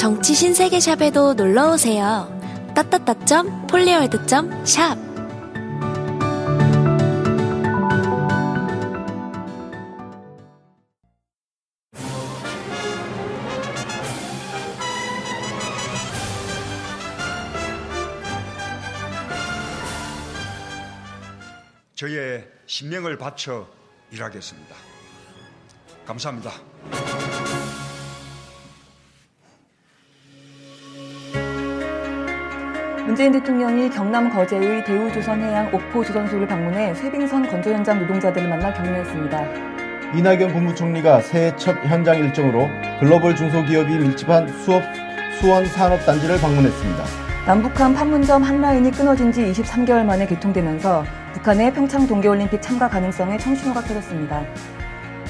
정치 신세계샵에도 놀러오세요. @폴리월드.샵. 저의 신명을 바쳐 일하겠습니다. 감사합니다. 문재인 대통령이 경남 거제의 대우조선해양 옥포조선소를 방문해 쇠빙선 건조 현장 노동자들을 만나 격려했습니다. 이낙연 국무총리가 새해 첫 현장 일정으로 글로벌 중소기업이 밀집한 수원 산업단지를 방문했습니다. 남북한 판문점 한 라인이 끊어진 지 23개월 만에 개통되면서 북한의 평창 동계올림픽 참가 가능성에 청신호가 켜졌습니다.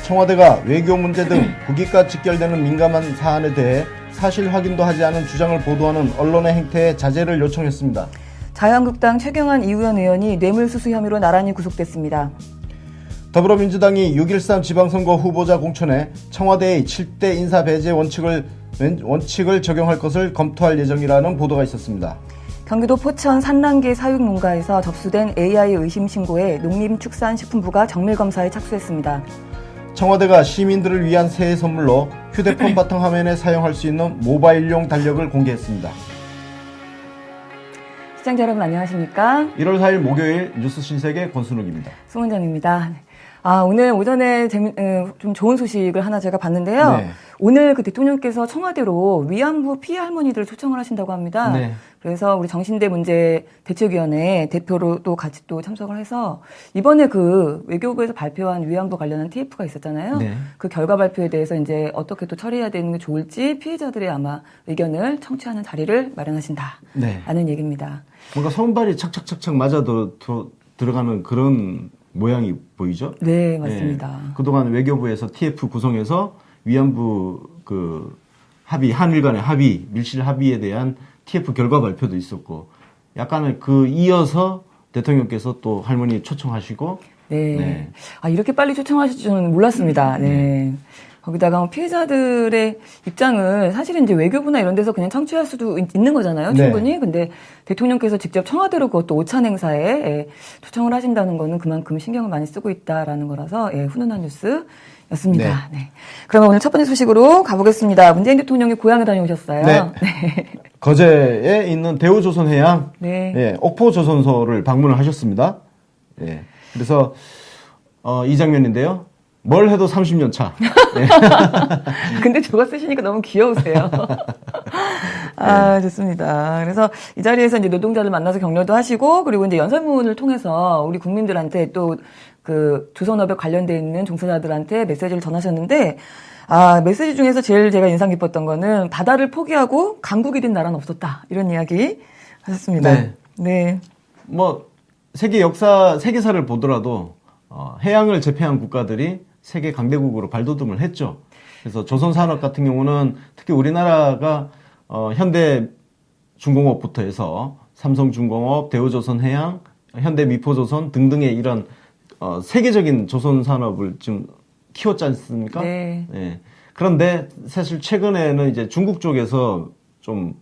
청와대가 외교 문제 등 국익과 직결되는 민감한 사안에 대해 사실 확인도 하지 않은 주장을 보도하는 언론의 행태에 자제를 요청했습니다. 자유한국당 최경환 이우현 의원이 뇌물수수 혐의로 나란히 구속됐습니다. 더불어민주당이 6.13 지방선거 후보자 공천에 청와대의 7대 인사 배제 원칙을 적용할 것을 검토할 예정이라는 보도가 있었습니다. 경기도 포천 산란계 사육농가에서 접수된 AI 의심 신고에 농림축산식품부가 정밀검사에 착수했습니다. 청와대가 시민들을 위한 새해 선물로 휴대폰 바탕화면에 사용할 수 있는 모바일용 달력을 공개했습니다. 시청자 여러분 안녕하십니까? 1월 4일 목요일 뉴스 신세계 권순욱입니다. 송은정입니다. 오늘 오전에 좀 좋은 소식을 하나 제가 봤는데요. 네. 오늘 그 대통령께서 청와대로 위안부 피해 할머니들을 초청을 하신다고 합니다. 네. 그래서 우리 정신대 문제 대책위원회 대표로 또 같이 또 참석을 해서 이번에 그 외교부에서 발표한 위안부 관련한 TF가 있었잖아요. 네. 그 결과 발표에 대해서 이제 어떻게 또 처리해야 되는 게 좋을지 피해자들의 아마 의견을 청취하는 자리를 마련하신다. 네. 라는 얘기입니다. 뭔가 손발이 착착착착 맞아 들어가는 그런 모양이 보이죠? 네, 맞습니다. 예, 그동안 외교부에서 TF 구성해서 위안부 합의, 한일 간의 합의, 밀실 합의에 대한 TF 결과 발표도 있었고, 약간은 이어서 대통령께서 또 할머니 초청하시고, 네. 네. 이렇게 빨리 초청하실 줄은 몰랐습니다. 네. 거기다가 피해자들의 입장을 사실은 이제 외교부나 이런 데서 그냥 청취할 수도 있는 거잖아요. 충분히. 네. 근데 대통령께서 직접 청와대로 그것도 오찬 행사에 초청을 하신다는 거는 그만큼 신경을 많이 쓰고 있다라는 거라서 훈훈한 뉴스였습니다. 네. 그러면 오늘 첫 번째 소식으로 가보겠습니다. 문재인 대통령이 고향에 다녀오셨어요. 네. 네. 거제에 있는 대우조선해양 네. 예, 옥포조선소를 방문을 하셨습니다. 예, 그래서 이 장면인데요. 뭘 해도 30년 차. 예. 근데 저거 쓰시니까 너무 귀여우세요. 좋습니다. 그래서 이 자리에서 이제 노동자들 만나서 격려도 하시고, 그리고 이제 연설문을 통해서 우리 국민들한테 또 그 조선업에 관련돼 있는 종사자들한테 메시지를 전하셨는데, 메시지 중에서 제일 제가 인상 깊었던 거는 바다를 포기하고 강국이 된 나라는 없었다. 이런 이야기 하셨습니다. 네. 네. 뭐 세계사를 보더라도 해양을 제패한 국가들이 세계 강대국으로 발돋움을 했죠. 그래서 조선산업 같은 경우는 특히 우리나라가 현대중공업부터 해서 삼성중공업, 대우조선해양, 현대미포조선 등등의 이런 세계적인 조선산업을 좀 키웠지 않습니까? 네. 네. 그런데 사실 최근에는 이제 중국 쪽에서 좀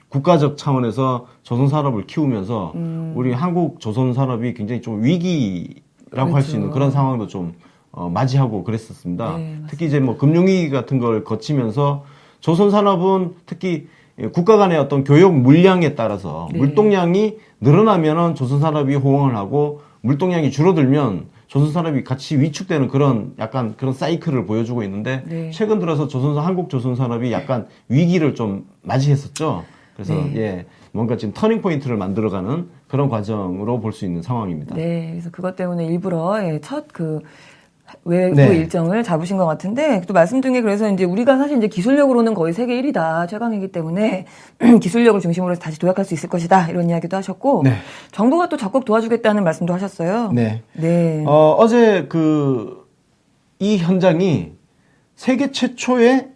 국가적 차원에서 조선산업을 키우면서 우리 한국 조선산업이 굉장히 좀 위기라고 할 수 있는 그런 상황도 좀 맞이하고 그랬었습니다. 네, 특히 이제 뭐 금융위기 같은 걸 거치면서 조선산업은 특히 국가 간의 어떤 교역 물량에 따라서 네. 물동량이 늘어나면은 조선산업이 호응을 하고 물동량이 줄어들면 조선산업이 같이 위축되는 그런 약간 그런 사이클을 보여주고 있는데 네. 최근 들어서 한국 조선산업이 약간 위기를 좀 맞이했었죠. 그래서 네. 뭔가 지금 터닝 포인트를 만들어가는 그런 과정으로 볼 수 있는 상황입니다. 네. 그래서 그것 때문에 일부러 첫 외부 네. 일정을 잡으신 것 같은데, 또 말씀 중에 그래서 이제 우리가 사실 이제 기술력으로는 거의 세계 1위다, 최강이기 때문에 기술력을 중심으로 해서 다시 도약할 수 있을 것이다, 이런 이야기도 하셨고, 네. 정부가 또 적극 도와주겠다는 말씀도 하셨어요. 네. 네. 어제 이 현장이 세계 최초의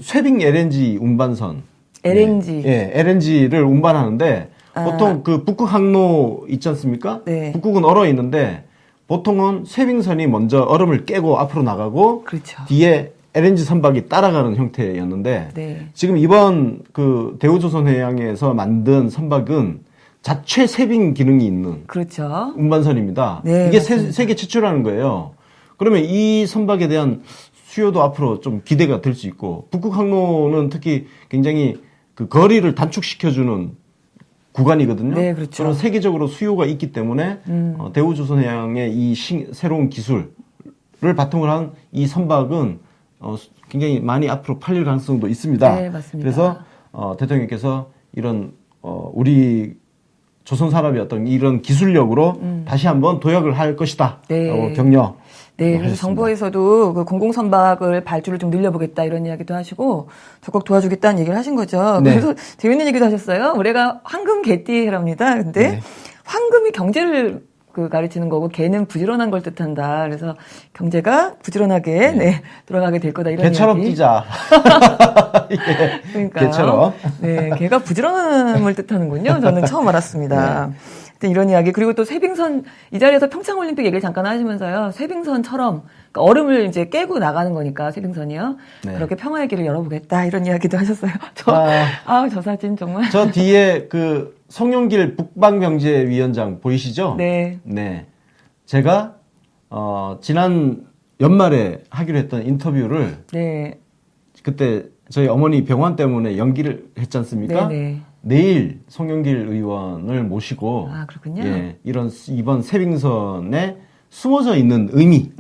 쇠빙 LNG 운반선. LNG. 예, LNG를 운반하는데, 보통 북극 항로 있지 않습니까? 네. 북극은 얼어 있는데, 보통은 쇠빙선이 먼저 얼음을 깨고 앞으로 나가고, 그렇죠. 뒤에 LNG 선박이 따라가는 형태였는데 네. 지금 이번 그 대우조선해양에서 만든 선박은 자체 세빙 기능이 있는 그렇죠. 운반선입니다. 네, 이게 맞습니다. 세계 최초라는 거예요. 그러면 이 선박에 대한 수요도 앞으로 좀 기대가 될 수 있고 북극 항로는 특히 굉장히 그 거리를 단축시켜주는 구간이거든요. 네, 그렇죠. 그런 세계적으로 수요가 있기 때문에 대우조선해양의 이 새로운 기술을 바탕으로 한 이 선박은 굉장히 많이 앞으로 팔릴 가능성도 있습니다. 네, 맞습니다. 그래서 대통령께서 이런 우리 조선 산업의 어떤 이런 기술력으로 다시 한번 도약을 할 것이다. 네. 격려. 네, 그래서 하셨습니다. 정부에서도 그 공공선박을 발주를 좀 늘려보겠다 이런 이야기도 하시고 적극 도와주겠다는 얘기를 하신 거죠. 네. 그래서 재밌는 얘기도 하셨어요. 올해가 황금 개띠랍니다. 근데 네. 황금이 경제를 그 가르치는 거고 개는 부지런한 걸 뜻한다. 그래서 경제가 부지런하게 네, 돌아가게 될 거다 이런 개처럼 이야기. 뛰자. 그러니까 개처럼. 네, 개가 부지런함을 뜻하는군요. 저는 처음 알았습니다. 네. 하여튼 이런 이야기. 그리고 또 쇠빙선 이 자리에서 평창올림픽 얘기를 잠깐 하시면서요. 쇠빙선처럼 그러니까 얼음을 이제 깨고 나가는 거니까 쇠빙선이요. 네. 그렇게 평화의 길을 열어보겠다 이런 이야기도 하셨어요. 저 사진 정말. 저 뒤에 그 송영길 북방경제위원장 보이시죠? 네. 네. 제가 지난 연말에 하기로 했던 인터뷰를 네. 그때 저희 어머니 병원 때문에 연기를 했지 않습니까? 네네. 내일 송영길 의원을 모시고 아, 그렇군요. 예, 이번 세빙선에 숨어져 있는 의미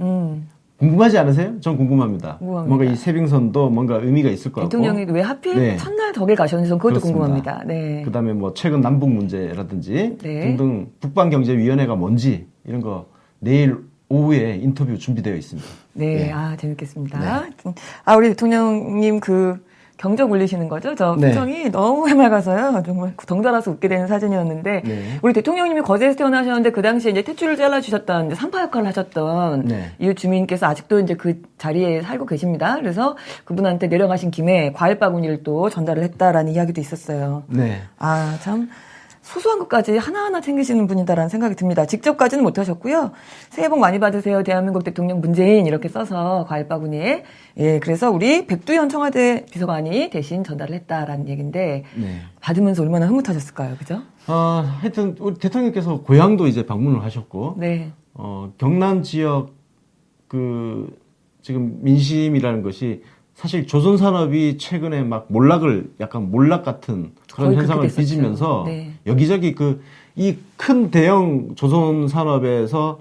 궁금하지 않으세요? 전 궁금합니다. 궁금합니다. 뭔가 이 세빙선도 뭔가 의미가 있을 것 같고 대통령이 왜 하필 네. 첫날 덕일 가셨는지 전 그것도 그렇습니다. 궁금합니다. 네. 그다음에 뭐 최근 남북 문제라든지 네. 등등 북방경제위원회가 뭔지 이런 거 내일 오후에 인터뷰 준비되어 있습니다. 네, 예. 재밌겠습니다. 우리 대통령님 그 경적 올리시는 거죠? 저 네. 표정이 너무 해맑아서요. 정말 덩달아서 웃게 되는 사진이었는데, 네. 우리 대통령님이 거제에서 태어나셨는데, 그 당시에 이제 탯줄을 잘라주셨던, 이제 산파 역할을 하셨던 네. 이웃 주민께서 아직도 이제 그 자리에 살고 계십니다. 그래서 그분한테 내려가신 김에 과일 바구니를 또 전달을 했다라는 이야기도 있었어요. 네. 참. 소소한 것까지 하나하나 챙기시는 분이다라는 생각이 듭니다. 직접까지는 못하셨고요. 새해 복 많이 받으세요. 대한민국 대통령 문재인 이렇게 써서 과일바구니에 예 그래서 우리 백두현 청와대 비서관이 대신 전달을 했다라는 얘기인데 네. 받으면서 얼마나 흐뭇하셨을까요, 그죠? 하여튼 우리 대통령께서 고향도 이제 방문을 하셨고 네, 경남 지역 그 지금 민심이라는 것이 사실 조선 산업이 최근에 막 약간 몰락 같은 그런 거의 현상을 그렇게 됐었죠. 빚으면서 네. 여기저기 이 큰 대형 조선 산업에서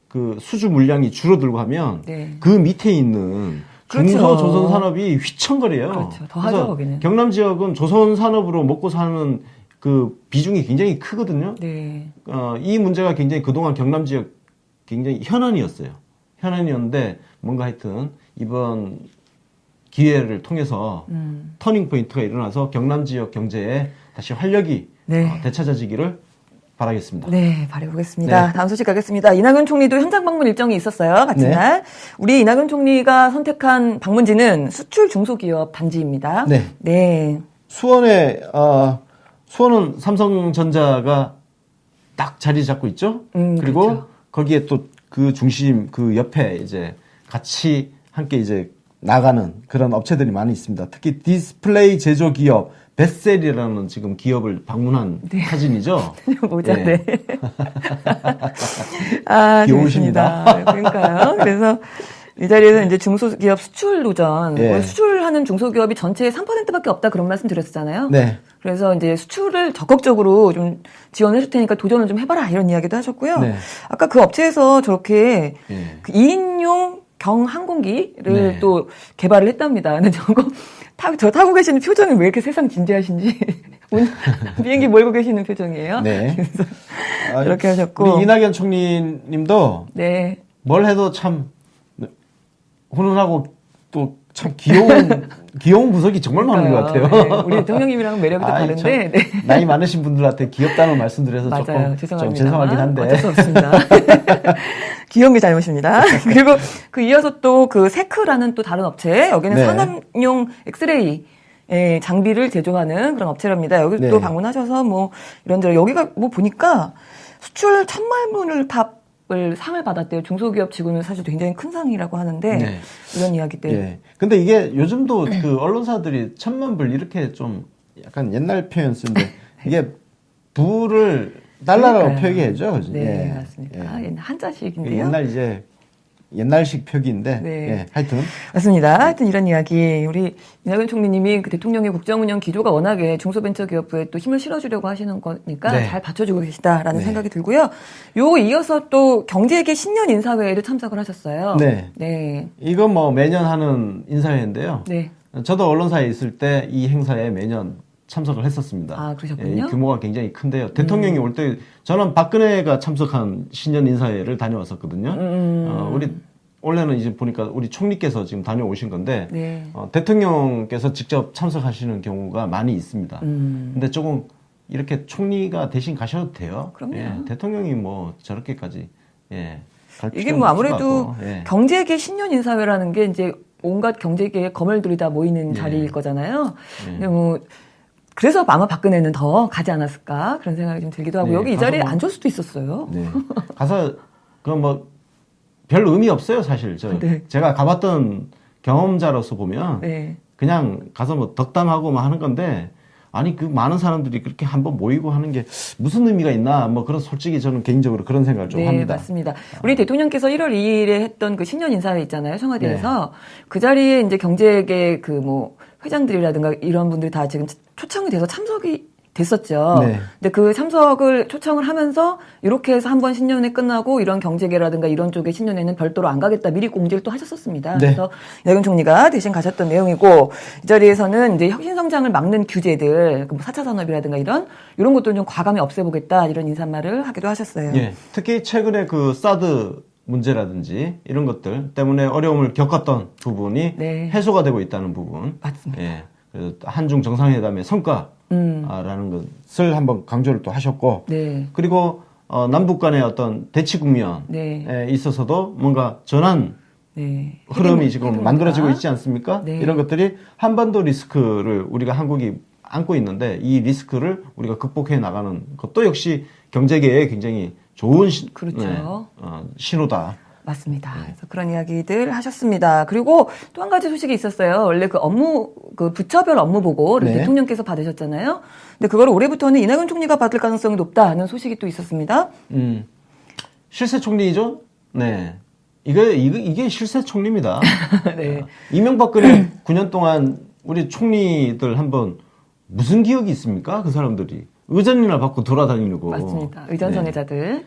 그 수주 물량이 줄어들고 하면 네. 그 밑에 있는 그렇죠. 중소 조선 산업이 휘청거려요. 그렇죠. 더 하죠, 그래서 거기는. 경남 지역은 조선 산업으로 먹고 사는 그 비중이 굉장히 크거든요. 네, 이 문제가 굉장히 그동안 경남 지역 굉장히 현안이었어요. 현안이었는데 뭔가 하여튼 이번 기회를 통해서 터닝 포인트가 일어나서 경남 지역 경제에 다시 활력이 네. 되찾아지기를 바라겠습니다. 네, 바라보겠습니다. 네. 다음 소식 가겠습니다. 이낙연 총리도 현장 방문 일정이 있었어요. 같은 네. 날. 우리 이낙연 총리가 선택한 방문지는 수출 중소기업 단지입니다. 네. 네. 수원은 삼성전자가 딱 자리 잡고 있죠. 그리고 그렇죠. 거기에 또 그 중심 그 옆에 이제 같이 함께 이제 나가는 그런 업체들이 많이 있습니다. 특히 디스플레이 제조 기업 베셀이라는 지금 기업을 방문한 사진이죠. 모자, 네. 네. 귀여우십니다. 재밌습니다. 그러니까요. 그래서 이 자리에서 이제 중소기업 수출 도전, 예. 수출하는 중소기업이 전체의 3%밖에 없다 그런 말씀 드렸었잖아요. 네. 그래서 이제 수출을 적극적으로 좀 지원해 줄 테니까 도전을 좀 해봐라 이런 이야기도 하셨고요. 네. 아까 그 업체에서 저렇게 예. 그 2인용 경항공기를 네. 또 개발을 했답니다. 근데 저 타고 계시는 표정이 왜 이렇게 세상 진지하신지. 비행기 몰고 계시는 표정이에요. 네. 그래서 이렇게 하셨고. 우리 이낙연 총리님도 네. 뭘 해도 참 훈훈하고 또 참 귀여운 구석이 정말 많은 것 같아요. 네. 우리 대통령님이랑은 매력이 또 아이, 다른데. 참 네. 나이 많으신 분들한테 귀엽다는 말씀드려서 맞아요. 조금 죄송합니다. 좀 죄송하긴 한데. 어쩔 수 없습니다. 귀여운 게 잘못입니다. 그리고 그 이어서 또 그 세크라는 또 다른 업체, 여기는 네. 산업용 엑스레이 장비를 제조하는 그런 업체랍니다. 여기 네. 또 방문하셔서 뭐 이런저런 여기가 뭐 보니까 수출 1000만 분을 다 상을 받았대요. 중소기업 치고는 사실 굉장히 큰 상이라고 하는데 네. 이런 이야기들. 예. 근데 이게 요즘도 그 언론사들이 1,000만 불 이렇게 좀 약간 옛날 표현 쓰는데 이게 부를 달러로 그러니까요. 표기해죠. 네, 예. 맞습니다. 예. 한자식인데요. 옛날식 표기인데 네. 예. 하여튼 맞습니다. 하여튼 이런 이야기 우리 이낙연 총리님이 그 대통령의 국정운영 기조가 워낙에 중소벤처기업부에 또 힘을 실어주려고 하시는 거니까 네. 잘 받쳐주고 계시다라는 네. 생각이 들고요. 요 이어서 또 경제계 신년 인사회에도 참석을 하셨어요. 네. 네. 이건 뭐 매년 하는 인사회인데요. 네. 저도 언론사에 있을 때 이 행사에 매년 참석을 했었습니다. 아, 그러셨군요. 예, 이 규모가 굉장히 큰데요. 대통령이 올 때 저는 박근혜가 참석한 신년 인사회를 다녀왔었거든요. 우리 원래는 이제 보니까 우리 총리께서 지금 다녀오신 건데 네. 대통령께서 직접 참석하시는 경우가 많이 있습니다. 근데 조금 이렇게 총리가 대신 가셔도 돼요. 그럼요. 예, 대통령이 뭐 저렇게까지 갈 이게 필요는 뭐 없을 것 아무래도 같고, 예. 경제계 신년 인사회라는 게 이제 온갖 경제계의 거물들이 다 모이는 네. 자리일 거잖아요. 근데 뭐 그래서 아마 박근혜는 더 가지 않았을까 그런 생각이 좀 들기도 하고 네, 여기 이 가서 자리에 뭐- 앉을 수도 있었어요. 네. 가서 그 뭐 별 의미 없어요, 사실. 네. 제가 가봤던 경험자로서 보면 네. 그냥 가서 뭐 덕담하고 뭐 하는 건데 아니 그 많은 사람들이 그렇게 한번 모이고 하는 게 무슨 의미가 있나 뭐 그런 솔직히 저는 개인적으로 그런 생각을 좀 네, 합니다. 맞습니다. 우리 대통령께서 1월 2일에 했던 그 신년 인사회 있잖아요, 청와대에서. 네. 그 자리에 이제 경제계 그 뭐 회장들이라든가 이런 분들이 다 지금 초청이 돼서 참석이 됐었죠. 네. 근데 그 참석을 초청을 하면서 이렇게 해서 한 번 신년회 끝나고 이런 경제계라든가 이런 쪽의 신년회는 별도로 안 가겠다 미리 공지를 또 하셨었습니다. 네. 그래서 이낙연 총리가 대신 가셨던 내용이고 이 자리에서는 이제 혁신 성장을 막는 규제들, 뭐 4차 산업이라든가 이런 것들을 좀 과감히 없애보겠다 이런 인사말을 하기도 하셨어요. 예. 특히 최근에 그 사드 문제라든지 이런 것들 때문에 어려움을 겪었던 부분이 네. 해소가 되고 있다는 부분. 맞습니다. 예. 그래서 한중 정상회담의 성과라는 것을 한번 강조를 또 하셨고 네. 그리고 남북 간의 어떤 대치 국면에 네. 있어서도 뭔가 전환 네. 흐름이 지금 해결 만들어지고 뭔가? 있지 않습니까? 네. 이런 것들이 한반도 리스크를 우리가 한국이 안고 있는데 이 리스크를 우리가 극복해 나가는 것도 역시 경제계에 굉장히 좋은 그렇죠. 신호다. 맞습니다. 그래서 그런 이야기들 하셨습니다. 그리고 또 한 가지 소식이 있었어요. 원래 그 부처별 업무 보고를 네. 대통령께서 받으셨잖아요. 근데 그걸 올해부터는 이낙연 총리가 받을 가능성이 높다는 소식이 또 있었습니다. 실세 총리죠? 네. 이게 실세 총리입니다. 네. 이명박근혜 9년 동안 우리 총리들 한번 무슨 기억이 있습니까? 그 사람들이. 의전이나 받고 돌아다니고. 맞습니다. 의전 네. 선회자들.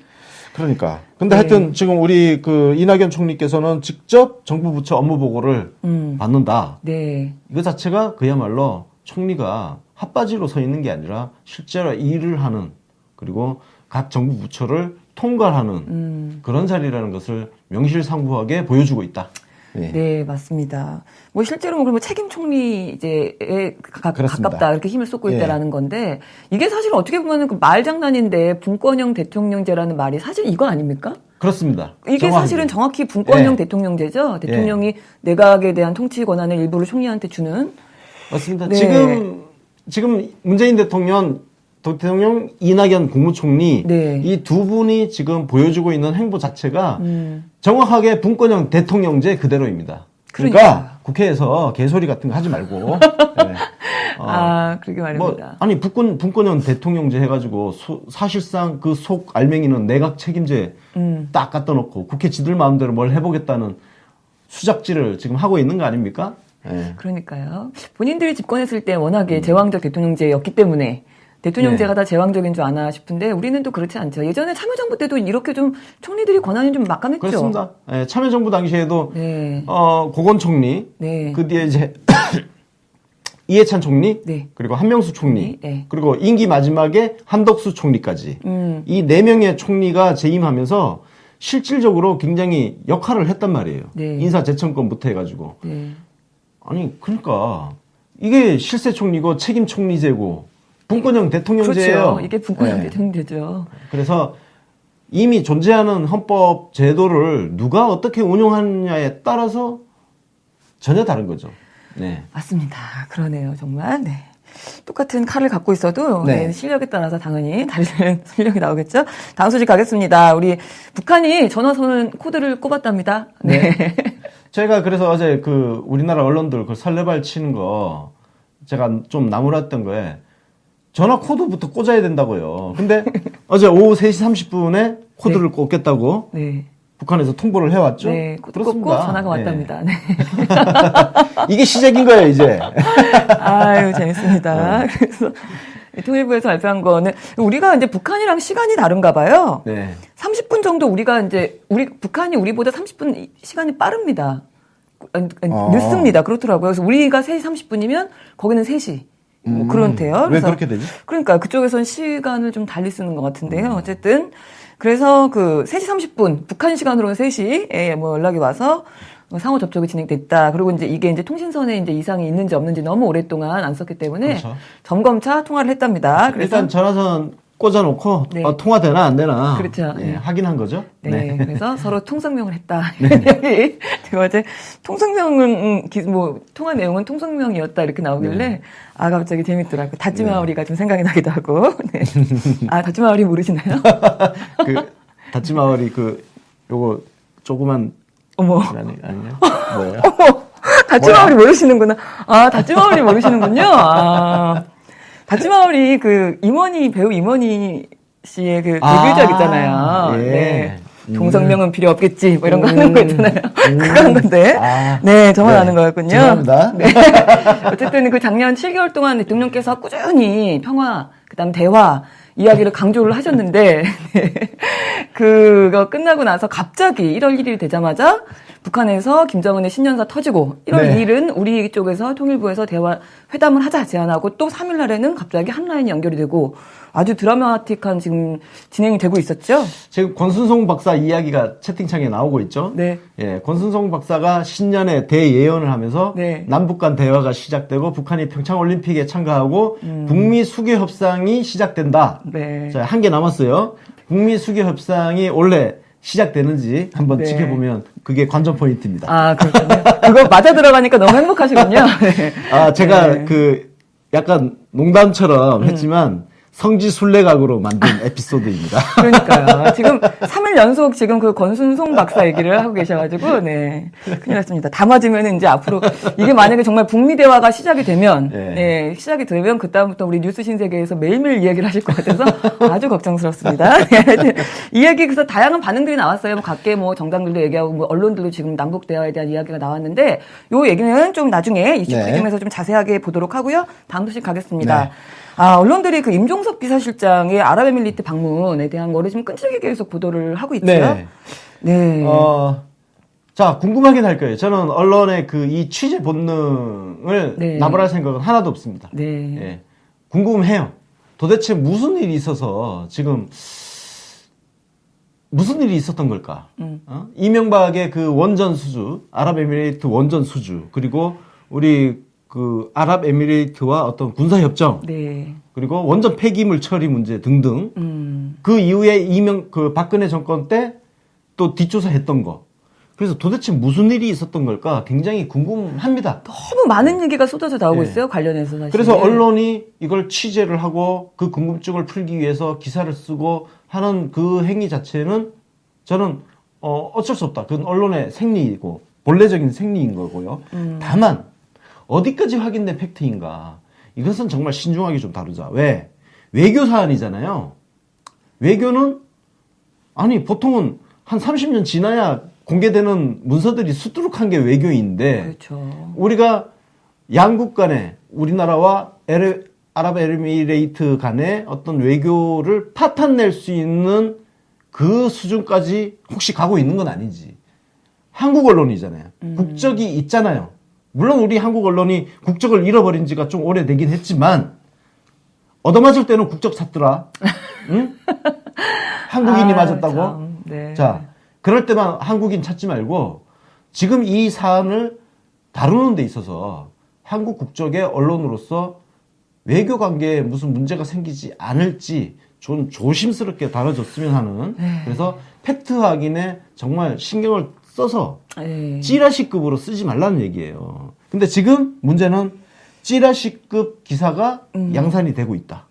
그러니까. 근데 네. 하여튼 지금 우리 그 이낙연 총리께서는 직접 정부 부처 업무 보고를 받는다. 네. 이거 자체가 그야말로 총리가 핫바지로 서 있는 게 아니라 실제로 일을 하는 그리고 각 정부 부처를 통괄하는 그런 자리라는 것을 명실상부하게 보여주고 있다. 네. 네, 맞습니다. 뭐 실제로 뭐 그러면 책임 총리 이제에 그렇습니다. 가깝다 이렇게 힘을 쏟고 예. 있다라는 건데 이게 사실 어떻게 보면은 그 말장난인데 분권형 대통령제라는 말이 사실 이거 아닙니까? 그렇습니다. 이게 정확하게. 사실은 정확히 분권형 예. 대통령제죠. 대통령이 내각에 대한 통치 권한을 일부를 총리한테 주는. 맞습니다. 네. 지금 문재인 대통령 이낙연 국무총리 네. 이 두 분이 지금 보여주고 있는 행보 자체가 정확하게 분권형 대통령제 그대로입니다. 그러니까 그러니까요. 국회에서 개소리 같은 거 하지 말고 네. 그러게 말입니다. 아니 분권형 대통령제 해가지고 사실상 그 속 알맹이는 내각 책임제 딱 갖다 놓고 국회 지들 마음대로 뭘 해보겠다는 수작질을 지금 하고 있는 거 아닙니까? 네. 그러니까요. 본인들이 집권했을 때 워낙에 제왕적 대통령제였기 때문에 대통령제가 다 제왕적인 줄 아나 싶은데 우리는 또 그렇지 않죠. 예전에 참여정부 때도 이렇게 좀 총리들이 권한이 좀 막강했죠. 그렇습니다. 네, 참여정부 당시에도 네. 고건총리, 네. 그 뒤에 이제 이해찬 총리, 네. 그리고 한명수 총리, 네. 그리고 임기 마지막에 한덕수 총리까지 이 네 명의 총리가 재임하면서 실질적으로 굉장히 역할을 했단 말이에요. 네. 인사재청권부터 해가지고. 네. 아니 그러니까 이게 실세 총리고 책임 총리제고 분권형 대통령제예요. 그렇죠. 이게 분권형 네. 대통령제죠. 그래서 이미 존재하는 헌법 제도를 누가 어떻게 운용하느냐에 따라서 전혀 다른 거죠. 네. 맞습니다. 그러네요, 정말. 네. 또 똑같은 칼을 갖고 있어도 네. 네, 실력에 따라서 당연히 다른 실력이 나오겠죠. 다음 소식 가겠습니다. 우리 북한이 전화선 코드를 꼽았답니다. 네. 제가 그래서 어제 그 우리나라 언론들 그 설레발 치는 거 제가 좀 나무랐던 거에 전화 코드부터 꽂아야 된다고요. 근데 어제 오후 3시 30분에 코드를 꽂겠다고 네. 북한에서 통보를 해왔죠. 네. 코드 꽂고 그렇습니다. 전화가 네. 왔답니다. 네. 이게 시작인 거예요, 이제. 아유, 재밌습니다. 그래서 통일부에서 발표한 거는 우리가 이제 북한이랑 시간이 다른가 봐요. 네. 30분 정도 우리가 이제 북한이 우리보다 30분 시간이 빠릅니다. 늦습니다. 그렇더라고요. 그래서 우리가 3시 30분이면 거기는 3시. 뭐 그런데요. 왜 그렇게 되지? 그러니까 그쪽에서는 시간을 좀 달리 쓰는 것 같은데요. 어쨌든 그래서 그 3시 30분 북한 시간으로는 3시에 뭐 연락이 와서 상호 접촉이 진행됐다. 그리고 이제 이게 이제 통신선에 이제 이상이 있는지 없는지 너무 오랫동안 안 썼기 때문에 그렇죠. 점검차 통화를 했답니다. 그래서 일단 전화선 꽂아놓고 네. 통화되나 안 되나 그렇죠. 네, 네. 확인한 거죠. 네, 그래서 서로 통성명을 했다. 이런 이야기. 제가 어제 통성명은 뭐 통화 내용은 통성명이었다 이렇게 나오길래 아 갑자기 재밌더라고요. 다찌마오리가 좀 생각이 나기도 하고. 네. 아 다찌마오리 모르시나요? 그 다치마을이 그 요거 조그만 어머. 아니요 뭐예요? 다찌마오리 모르시는구나. 아 다찌마오리 모르시는군요. 아 다찌마오리 그 임원희 배우 임원희 씨의 그 데뷔작 있잖아요. 예. 네. 동성명은 필요 없겠지. 뭐 이런 거 하는 거 있잖아요. 그거 한 건데. 아. 네, 저만 네. 아는 거였군요. 죄송합니다. 네. 어쨌든 그 작년 7개월 동안 대통령께서 꾸준히 평화, 그다음 대화 이야기를 강조를 하셨는데 네. 그거 끝나고 나서 갑자기 1월 1일이 되자마자 북한에서 김정은의 신년사 터지고 1월 네. 2일은 우리 쪽에서 통일부에서 회담을 하자 제안하고 또 3일 날에는 갑자기 한 라인이 연결이 되고 아주 드라마틱한 지금 진행이 되고 있었죠. 지금 권순송 박사 이야기가 채팅창에 나오고 있죠. 네. 예, 권순송 박사가 신년에 대예언을 하면서 네. 남북 간 대화가 시작되고 북한이 평창 올림픽에 참가하고 북미 수교 협상이 시작된다. 네. 자, 한 개 남았어요. 북미 수교 협상이 원래 시작되는지 한번 네. 지켜보면 그게 관전 포인트입니다. 아, 그렇군요. 그거 맞아 들어가니까 너무 행복하시군요. 네. 아, 제가 네. 그 약간 농담처럼 했지만 성지순례각으로 만든 에피소드입니다. 그러니까요. 지금 3일 연속 지금 그 권순송 박사 얘기를 하고 계셔가지고, 네. 큰일 났습니다. 다 맞으면 이제 앞으로, 이게 만약에 정말 북미 대화가 시작이 되면, 네. 네, 시작이 되면 그다음부터 우리 뉴스 신세계에서 매일매일 이야기를 하실 것 같아서 아주 걱정스럽습니다. 네. 이 얘기 그래서 다양한 반응들이 나왔어요. 뭐 각계 뭐 정당들도 얘기하고, 뭐 언론들도 지금 남북 대화에 대한 이야기가 나왔는데, 요 얘기는 좀 나중에 이슈 네. 브리핑에서 좀 자세하게 보도록 하고요. 다음 소식 가겠습니다. 네. 아, 언론들이 그 임종석 비서실장의 아랍에미리트 방문에 대한 거를 지금 끈질기게 계속 보도를 하고 있죠. 네. 네. 자, 궁금하긴 할 거예요. 저는 언론의 그 이 취재 본능을 네. 나발할 생각은 하나도 없습니다. 네. 예. 궁금해요. 도대체 무슨 일이 있어서 지금 무슨 일이 있었던 걸까? 이명박의 그 원전 수주, 아랍에미레이트 원전 수주, 그리고 우리 그 아랍에미레이트와 어떤 군사협정, 네. 그리고 원전 폐기물 처리 문제 등등. 그 이후에 그 박근혜 정권 때 또 뒷조사 했던 거. 그래서 도대체 무슨 일이 있었던 걸까 굉장히 궁금합니다. 너무 많은 얘기가 쏟아져 나오고 네. 있어요. 관련해서 사실. 그래서 언론이 이걸 취재를 하고 그 궁금증을 풀기 위해서 기사를 쓰고 하는 그 행위 자체는 저는 어쩔 수 없다. 그건 언론의 생리이고 본래적인 생리인 거고요. 다만 어디까지 확인된 팩트인가? 이것은 정말 신중하게 좀 다루자. 왜? 외교 사안이잖아요. 외교는 아니 보통은 한 30년 지나야 공개되는 문서들이 수두룩한 게 외교인데 그렇죠. 우리가 양국 간에 우리나라와 아랍에미레이트 간의 어떤 외교를 파탄낼 수 있는 그 수준까지 혹시 가고 있는 건 아니지. 한국 언론이잖아요. 국적이 있잖아요. 물론 우리 한국 언론이 국적을 잃어버린 지가 좀 오래되긴 했지만 얻어맞을 때는 국적 찾더라. 응? 한국인이 맞았다고? 참, 네. 자, 그럴 때만 한국인 찾지 말고 지금 이 사안을 다루는 데 있어서 한국 국적의 언론으로서 외교 관계에 무슨 문제가 생기지 않을지 좀 조심스럽게 다뤄줬으면 하는. 그래서 팩트 확인에 정말 신경을 써서 네. 찌라시급으로 쓰지 말라는 얘기예요. 근데 지금 문제는 찌라시급 기사가 양산이 되고 있다.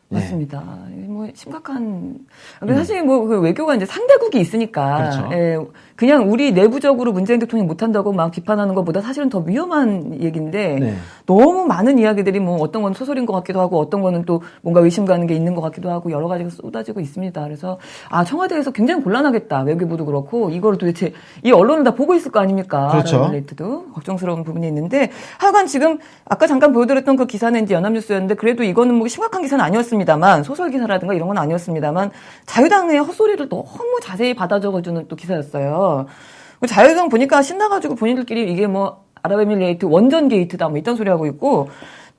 맞습니다. 뭐 심각한. 근데 사실 뭐 그 외교가 이제 상대국이 있으니까, 그렇죠. 예, 그냥 우리 내부적으로 문재인 대통령이 못한다고 막 비판하는 것보다 사실은 더 위험한 얘기인데 네. 너무 많은 이야기들이 뭐 어떤 건 소설인 것 같기도 하고 어떤 거는 또 뭔가 의심 가는 게 있는 것 같기도 하고 여러 가지가 쏟아지고 있습니다. 그래서 청와대에서 굉장히 곤란하겠다. 외교부도 그렇고 이걸 도대체 이 언론을 다 보고 있을 거 아닙니까? 그렇죠. 레이트도 걱정스러운 부분이 있는데 하여간 지금 아까 잠깐 보여드렸던 그 기사는 이제 연합뉴스였는데 그래도 이거는 뭐 심각한 기사는 아니었습니다만 소설 기사라든가 이런 건 아니었습니다만 자유당의 헛소리를 너무 자세히 받아 적어주는 또 기사였어요. 자유당 보니까 신나가지고 본인들끼리 이게 뭐 아랍에미레이트 원전 게이트다 뭐 이딴 소리 하고 있고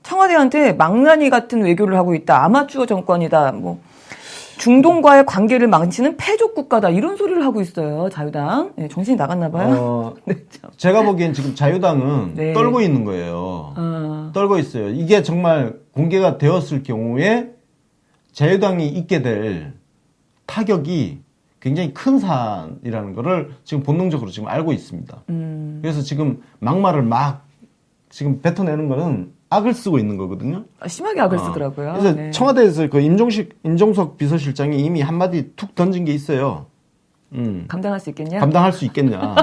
청와대한테 망나니 같은 외교를 하고 있다. 아마추어 정권이다. 뭐 중동과의 관계를 망치는 패족 국가다. 이런 소리를 하고 있어요. 자유당. 네, 정신이 나갔나 봐요. 네, 제가 보기엔 지금 자유당은 네. 떨고 있는 거예요. 떨고 있어요. 이게 정말 공개가 되었을 경우에 자유당이 있게 될 타격이 굉장히 큰 사안이라는 거를 지금 본능적으로 지금 알고 있습니다. 그래서 지금 막말을 막 지금 뱉어내는 거는 악을 쓰고 있는 거거든요. 심하게 악을 쓰더라고요. 그래서 네. 청와대에서 그 임종석 비서실장이 이미 한마디 툭 던진 게 있어요. 감당할 수 있겠냐? 감당할 수 있겠냐.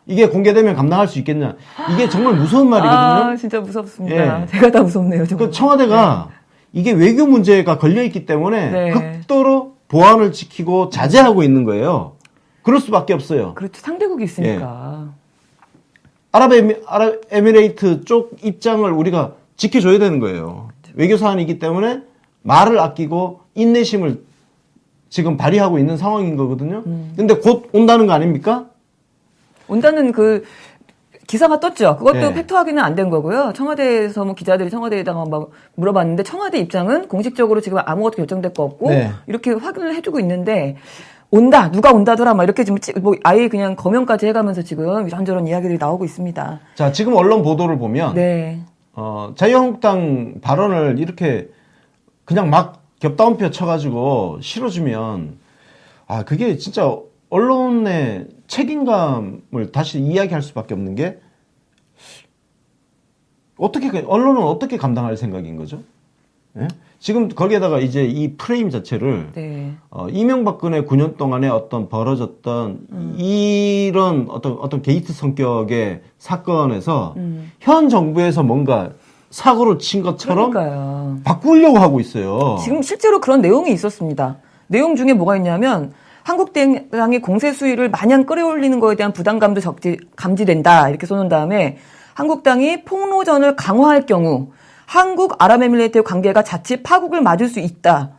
이게 공개되면 감당할 수 있겠냐. 이게 정말 무서운 말이거든요. 진짜 무섭습니다. 예. 제가 다 무섭네요. 정말. 그 청와대가 이게 외교 문제가 걸려있기 때문에 네. 극도로 보안을 지키고 자제하고 있는 거예요. 그럴 수밖에 없어요. 그렇죠. 상대국이 있으니까. 아랍에미레이트 쪽 입장을 우리가 지켜줘야 되는 거예요. 외교 사안이기 때문에 말을 아끼고 인내심을 지금 발휘하고 있는 상황인 거거든요. 근데 곧 온다는 거 아닙니까? 온다는 그 기사가 떴죠. 그것도 네. 팩트 확인은 안 된 거고요. 청와대에서 뭐 기자들이 청와대에다가 막 물어봤는데 청와대 입장은 공식적으로 지금 아무것도 결정될 거 없고 네. 이렇게 확인을 해주고 있는데 온다 누가 온다더라 막 이렇게 지금 뭐 아예 그냥 검열까지 해가면서 지금 이런저런 이야기들이 나오고 있습니다. 자, 지금 언론 보도를 보면 네. 자유한국당 발언을 이렇게 그냥 막 겹다운표 쳐가지고 실어주면 그게 진짜 언론의 책임감을 다시 이야기할 수밖에 없는 게 언론은 어떻게 감당할 생각인 거죠? 예? 지금 거기에다가 이제 이 프레임 자체를 네. 이명박근혜 9년 동안에 어떤 벌어졌던 이런 어떤 게이트 성격의 사건에서 현 정부에서 뭔가 사고를 친 것처럼 그러니까요. 바꾸려고 하고 있어요. 지금 실제로 그런 내용이 있었습니다. 내용 중에 뭐가 있냐면 한국당이 공세 수위를 마냥 끌어올리는 거에 대한 부담감도 감지된다. 이렇게 써놓은 다음에 한국당이 폭로전을 강화할 경우 한국 아랍에미레이트의 관계가 자칫 파국을 맞을 수 있다.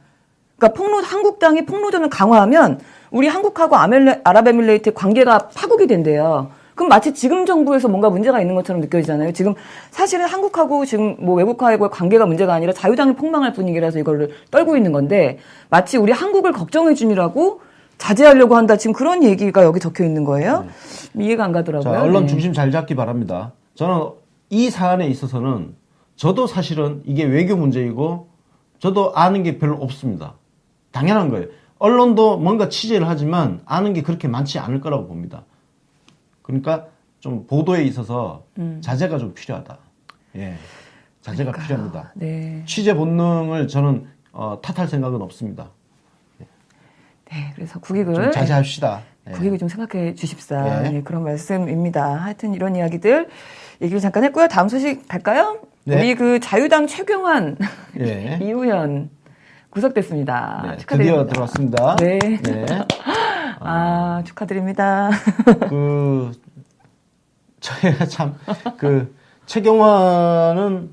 그러니까 한국당이 폭로전을 강화하면 우리 한국하고 아랍에미레이트의 관계가 파국이 된대요. 그럼 마치 지금 정부에서 뭔가 문제가 있는 것처럼 느껴지잖아요. 지금 사실은 한국하고 지금 뭐 외국하고의 관계가 문제가 아니라 자유당이 폭망할 분위기라서 이거를 떨고 있는 건데 마치 우리 한국을 걱정해 주느라고 자제하려고 한다. 지금 그런 얘기가 여기 적혀 있는 거예요. 이해가 안 가더라고요. 자, 언론 네. 중심 잘 잡기 바랍니다. 저는 이 사안에 있어서는 저도 사실은 이게 외교 문제이고 저도 아는 게 별로 없습니다. 당연한 거예요. 언론도 뭔가 취재를 하지만 아는 게 그렇게 많지 않을 거라고 봅니다. 그러니까 좀 보도에 있어서 자제가 좀 필요하다. 예, 자제가 필요합니다. 네. 취재 본능을 저는 탓할 생각은 없습니다. 네. 그래서 국익을 좀 자제합시다. 예. 국익을 좀 생각해 주십사. 예. 네, 그런 말씀입니다. 하여튼 이런 이야기들 얘기를 잠깐 했고요. 다음 소식 갈까요? 네. 우리 그 자유당 최경환 예. 이우현 구속됐습니다. 네, 축하드립니다. 드디어 들어왔습니다. 네. 네. 축하드립니다. 저희가 참, 최경환은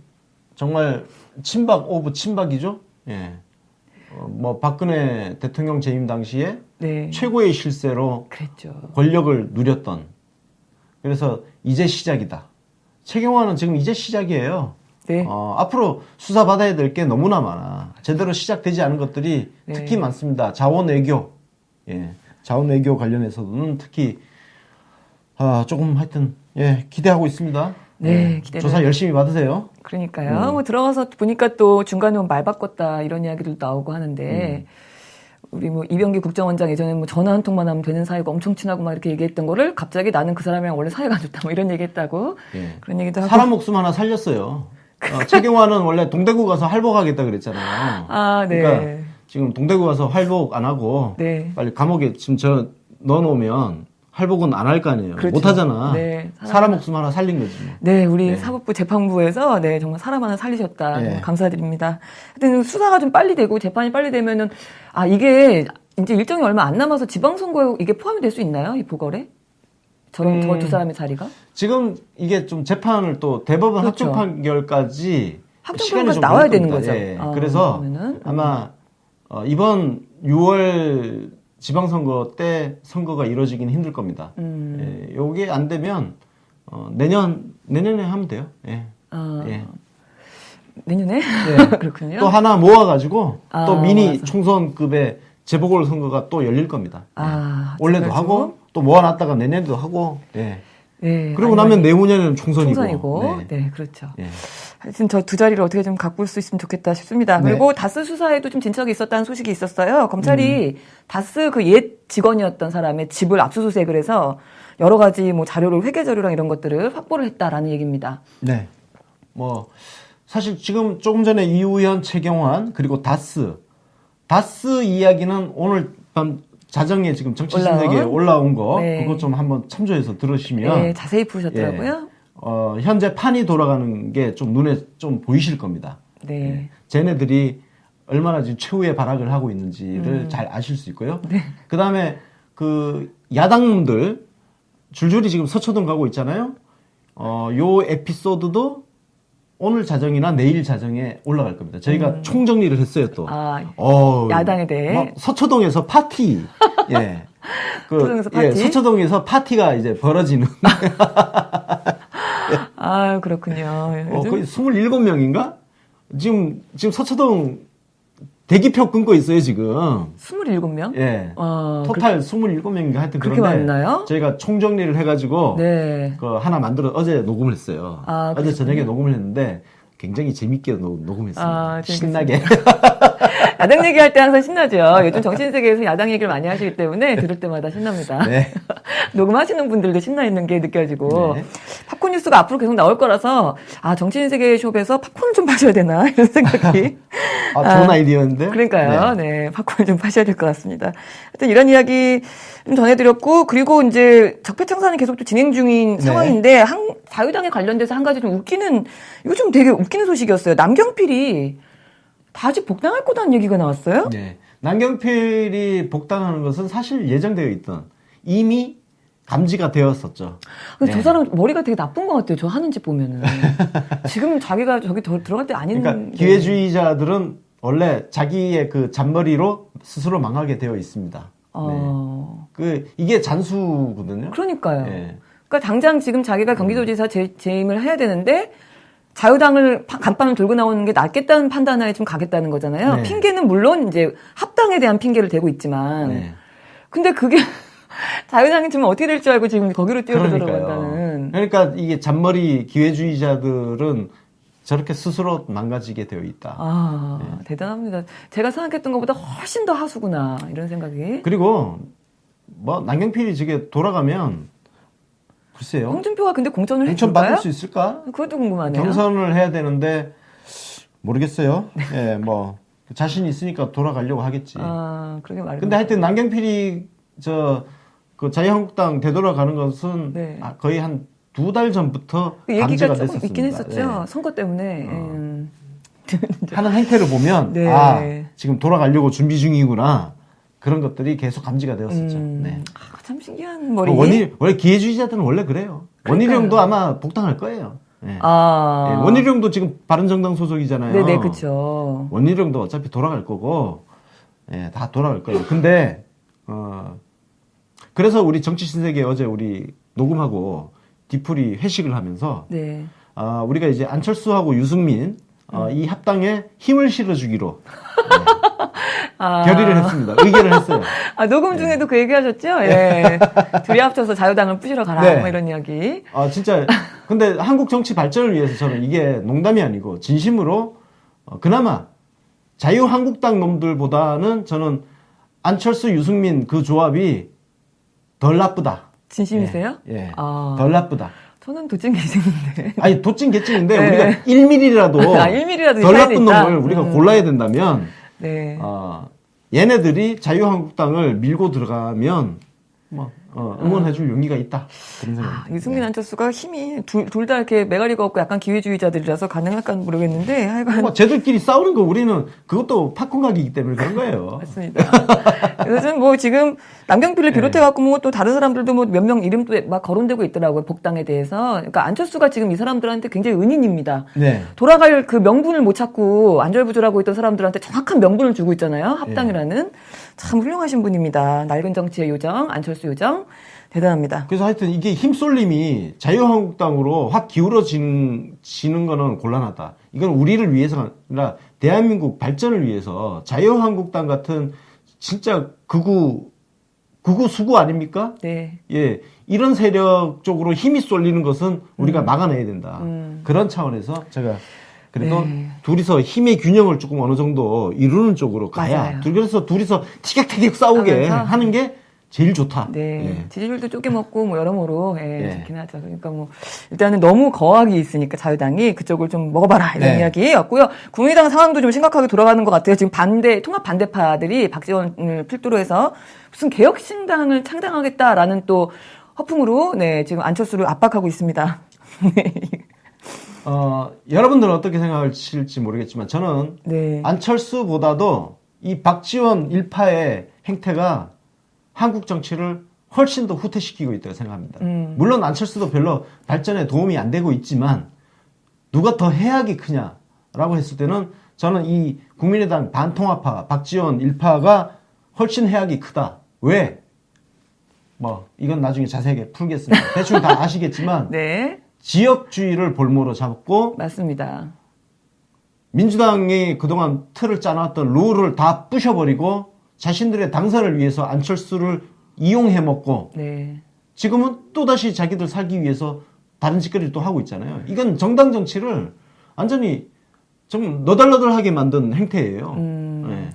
정말 친박 오브 친박이죠? 예. 박근혜 대통령 재임 당시에 네. 최고의 실세로 그랬죠. 권력을 누렸던. 그래서 이제 시작이다. 최경환은 지금 이제 시작이에요. 네. 앞으로 수사받아야 될 게 너무나 많아. 제대로 시작되지 않은 것들이 네. 특히 많습니다. 자원외교. 예. 자원외교 관련해서는 특히, 조금 하여튼, 예, 기대하고 있습니다. 네, 예, 기대를- 조사 열심히 받으세요. 그러니까요. 뭐 들어가서 보니까 또 중간에 말 바꿨다 이런 이야기들도 나오고 하는데 우리 뭐 이병기 국정원장 예전에 뭐 전화 한 통만 하면 되는 사이가 엄청 친하고 막 이렇게 얘기했던 거를 갑자기 나는 그 사람이랑 원래 사이가 안 좋다 뭐 이런 얘기했다고 예. 그런 얘기도 하고. 사람 목숨 하나 살렸어요. 최경환은 원래 동대구 가서 활복하겠다 그랬잖아요. 아, 네. 그러니까 지금 동대구 가서 활복 안 하고 네. 빨리 감옥에 지금 저 넣어놓으면 활복은 안 할 거 아니에요. 그렇죠. 못 하잖아. 네. 사람 목숨 하나 살린 거지. 뭐. 네, 우리 네. 사법부 재판부에서 네, 정말 사람 하나 살리셨다. 네. 정말 감사드립니다. 하여튼 수사가 좀 빨리 되고 재판이 빨리 되면은 아, 이게 이제 일정이 얼마 안 남아서 지방선거에 이게 포함이 될 수 있나요? 이 보궐에? 저 두 사람의 자리가? 지금 이게 좀 재판을 또 대법원 그렇죠. 확정 판결까지 확정 시간이 판결까지 좀 나와야 걸릴 되는 겁니다. 거죠. 예. 아, 그래서 그러면은? 아마 이번 6월 지방선거 때 선거가 이루어지긴 힘들 겁니다. 예, 요게 안 되면 내년에 하면 돼요. 예. 아, 예. 내년에? 예. 그렇군요. 또 하나 모아가지고 아, 또 미니 모아서. 총선급의 재보궐 선거가 또 열릴 겁니다. 아, 올해도 그래가지고? 하고 또 모아놨다가 내년에도 하고. 예. 네, 그리고 아니, 나면 아니, 내후년에는 총선이고. 총선이고. 네. 네, 그렇죠. 예. 하여튼 저 두 자리를 어떻게 좀 가꿀 수 있으면 좋겠다 싶습니다. 네. 그리고 다스 수사에도 좀 진척이 있었다는 소식이 있었어요. 검찰이 다스 그 옛 직원이었던 사람의 집을 압수수색을 해서 여러 가지 뭐 자료를 회계 자료랑 이런 것들을 확보를 했다라는 얘기입니다. 네. 뭐 사실 지금 조금 전에 이우현, 최경환 그리고 다스 이야기는 오늘 밤 자정에 지금 정치신세계에 올라온 거 네. 그거 좀 한번 참조해서 들으시면 네, 자세히 풀으셨더라고요. 현재 판이 돌아가는 게 좀 눈에 좀 보이실 겁니다. 네. 쟤네들이 얼마나 지금 최후의 발악을 하고 있는지를 잘 아실 수 있고요. 네. 그 다음에 그 야당놈들 줄줄이 지금 서초동 가고 있잖아요. 요 에피소드도 오늘 자정이나 내일 자정에 올라갈 겁니다. 저희가 총정리를 했어요, 또. 아, 어, 야당에 대해. 막 서초동에서 파티. 예. 서초동에서 파티? 예, 서초동에서 파티가 이제 벌어지는. 아, 그렇군요. 거의 27명인가? 지금 서초동 대기표 끊고 있어요, 지금. 27명? 예. 어, 토탈 27명인가 하여튼 그렇게 그런데 많나요? 저희가 총정리를 해가지고 네. 그 하나 만들어 어제 녹음을 했어요. 아, 어제 그렇군요. 저녁에 녹음을 했는데 굉장히 재밌게 녹음했습니다. 아, 신나게. 야당 얘기할 때 항상 신나죠. 요즘 정치인세계에서 야당 얘기를 많이 하시기 때문에 들을 때마다 신납니다. 네. 녹음하시는 분들도 신나 있는 게 느껴지고. 네. 팝콘 뉴스가 앞으로 계속 나올 거라서, 아, 정치인세계 숍에서 팝콘을 좀 파셔야 되나? 이런 생각이. 좋은 아이디어인데. 그러니까요. 네. 팝콘을 좀 파셔야 될 것 같습니다. 하여튼 이런 이야기 좀 전해드렸고, 그리고 이제 적폐청산이 계속 또 진행 중인 네. 상황인데, 자유당에 관련돼서 한 가지 좀 이거 좀 되게 웃기는 소식이었어요. 남경필이 다시 복당할 거다는 얘기가 나왔어요? 네. 남경필이 복당하는 것은 사실 예정되어 있던 이미 감지가 되었었죠. 근데 네. 저 사람 머리가 되게 나쁜 것 같아요. 저 하는 짓 보면은. 지금 자기가 저기 들어갈 때 아닌. 그러니까 기회주의자들은 원래 자기의 그 잔머리로 스스로 망하게 되어 있습니다. 이게 잔수거든요. 그러니까요. 네. 그러니까 당장 지금 자기가 경기도지사 재임을 해야 되는데 자유당을 간판을 들고 나오는 게 낫겠다는 판단하에 좀 가겠다는 거잖아요. 네. 핑계는 물론 이제 합당에 대한 핑계를 대고 있지만. 네. 근데 그게 자유당이 지금 어떻게 될 줄 알고 지금 거기로 뛰어들어간다는. 그러니까요. 그러니까 이게 잔머리 기회주의자들은 저렇게 스스로 망가지게 되어 있다. 아, 대단합니다. 제가 생각했던 것보다 훨씬 더 하수구나 이런 생각이. 그리고 뭐 남경필이 저게 돌아가면 글쎄요. 홍준표가 근데 공천을 공천 해줄까요? 받을 수 있을까? 그것도 궁금하네요. 경선을 해야 되는데 모르겠어요. 예, 뭐 자신 있으니까 돌아가려고 하겠지. 아, 그러게 말이에요. 근데 하여튼 남경필이 그 자유한국당 되돌아가는 것은 네. 거의 한 2달 전부터 그 얘기가 감지가 조금 됐었습니다. 있긴 했었죠. 네. 선거 때문에. 하는 행태를 보면 네. 지금 돌아가려고 준비 중이구나. 그런 것들이 계속 감지가 되었었죠. 네. 아, 참 신기한 머리. 원래 기회주의자들은 원래 그래요. 원희룡 형도 아마 복당할 거예요. 네. 아. 예, 원희룡 형도 지금 바른정당 소속이잖아요. 네네, 그쵸. 원희룡 형도 어차피 돌아갈 거고, 예, 다 돌아갈 거예요. 근데, 그래서 우리 정치신세계 어제 우리 녹음하고 뒤풀이 회식을 하면서, 네. 우리가 이제 안철수하고 유승민, 이 합당에 힘을 실어주기로 결의를 했습니다. 의결을 했어요. 아, 녹음 중에도 그 얘기 하셨죠? 예. 둘이 합쳐서 자유당을 부시러 가라. 네. 뭐 이런 이야기. 진짜. 근데 한국 정치 발전을 위해서 저는 이게 농담이 아니고 진심으로 그나마 자유한국당 놈들보다는 저는 안철수, 유승민 그 조합이 덜 나쁘다. 진심이세요? 예. 아. 덜 나쁘다. 저는 도찐 계시는데. 아니, 도찐개찐인데, 네. 우리가 1mm라도 아, 1mm라도 덜 차이는 나쁜 있다? 놈을 우리가 골라야 된다면, 네. 얘네들이 자유한국당을 밀고 들어가면, 응원해줄 용의가 있다. 그런 생각입니다. 유승민 안철수가 힘이 둘 다 이렇게 매가리가 없고 약간 기회주의자들이라서 가능할까 모르겠는데 하여간 뭐 쟤들끼리 싸우는 거 우리는 그것도 팝콘 가게이기 때문에 그런 거예요. 맞습니다. 요즘 뭐 지금 남경필을 비롯해갖고 뭐 또 다른 사람들도 뭐 몇 명 이름도 막 거론되고 있더라고요. 복당에 대해서. 그러니까 안철수가 지금 이 사람들한테 굉장히 은인입니다. 네. 돌아갈 그 명분을 못 찾고 안절부절하고 있던 사람들한테 정확한 명분을 주고 있잖아요. 합당이라는. 참 훌륭하신 분입니다. 낡은 정치의 요정, 안철수 요정. 대단합니다. 그래서 하여튼 이게 힘쏠림이 자유한국당으로 확 기울어지는 거는 곤란하다. 이건 우리를 위해서가 아니라 대한민국 발전을 위해서 자유한국당 같은 진짜 극우 수구 아닙니까? 네. 예. 이런 세력 쪽으로 힘이 쏠리는 것은 우리가 막아내야 된다. 그런 차원에서 제가 그래도 네. 둘이서 힘의 균형을 조금 어느 정도 이루는 쪽으로 가야. 맞아요. 그래서 둘이서 티격태격 싸우게 하면서. 하는 게 제일 좋다. 네. 예. 지지율도 쪼개먹고 뭐 여러모로 예. 좋긴 하죠. 그러니까 뭐 일단은 너무 거학이 있으니까 자유당이 그쪽을 좀 먹어봐라 이런 네. 이야기였고요. 국민의당 상황도 좀 심각하게 돌아가는 것 같아요. 지금 통합 반대파들이 박지원을 필두로 해서 무슨 개혁신당을 창당하겠다라는 또 허풍으로 지금 안철수를 압박하고 있습니다. 여러분들은 어떻게 생각하실지 모르겠지만 저는 네. 안철수보다도 이 박지원 일파의 행태가 한국 정치를 훨씬 더 후퇴시키고 있다고 생각합니다. 물론 안철수도 별로 발전에 도움이 안 되고 있지만 누가 더 해악이 크냐라고 했을 때는 저는 이 국민의당 반통합파 박지원 일파가 훨씬 해악이 크다. 왜? 뭐 이건 나중에 자세하게 풀겠습니다. 대충 다 아시겠지만 네. 지역주의를 볼모로 잡고 맞습니다. 민주당이 그동안 틀을 짜놨던 룰을 다 부셔버리고 자신들의 당선을 위해서 안철수를 이용해먹고 네. 지금은 또다시 자기들 살기 위해서 다른 짓거리를 또 하고 있잖아요. 이건 정당 정치를 완전히 좀 너덜너덜하게 만든 행태예요. 네.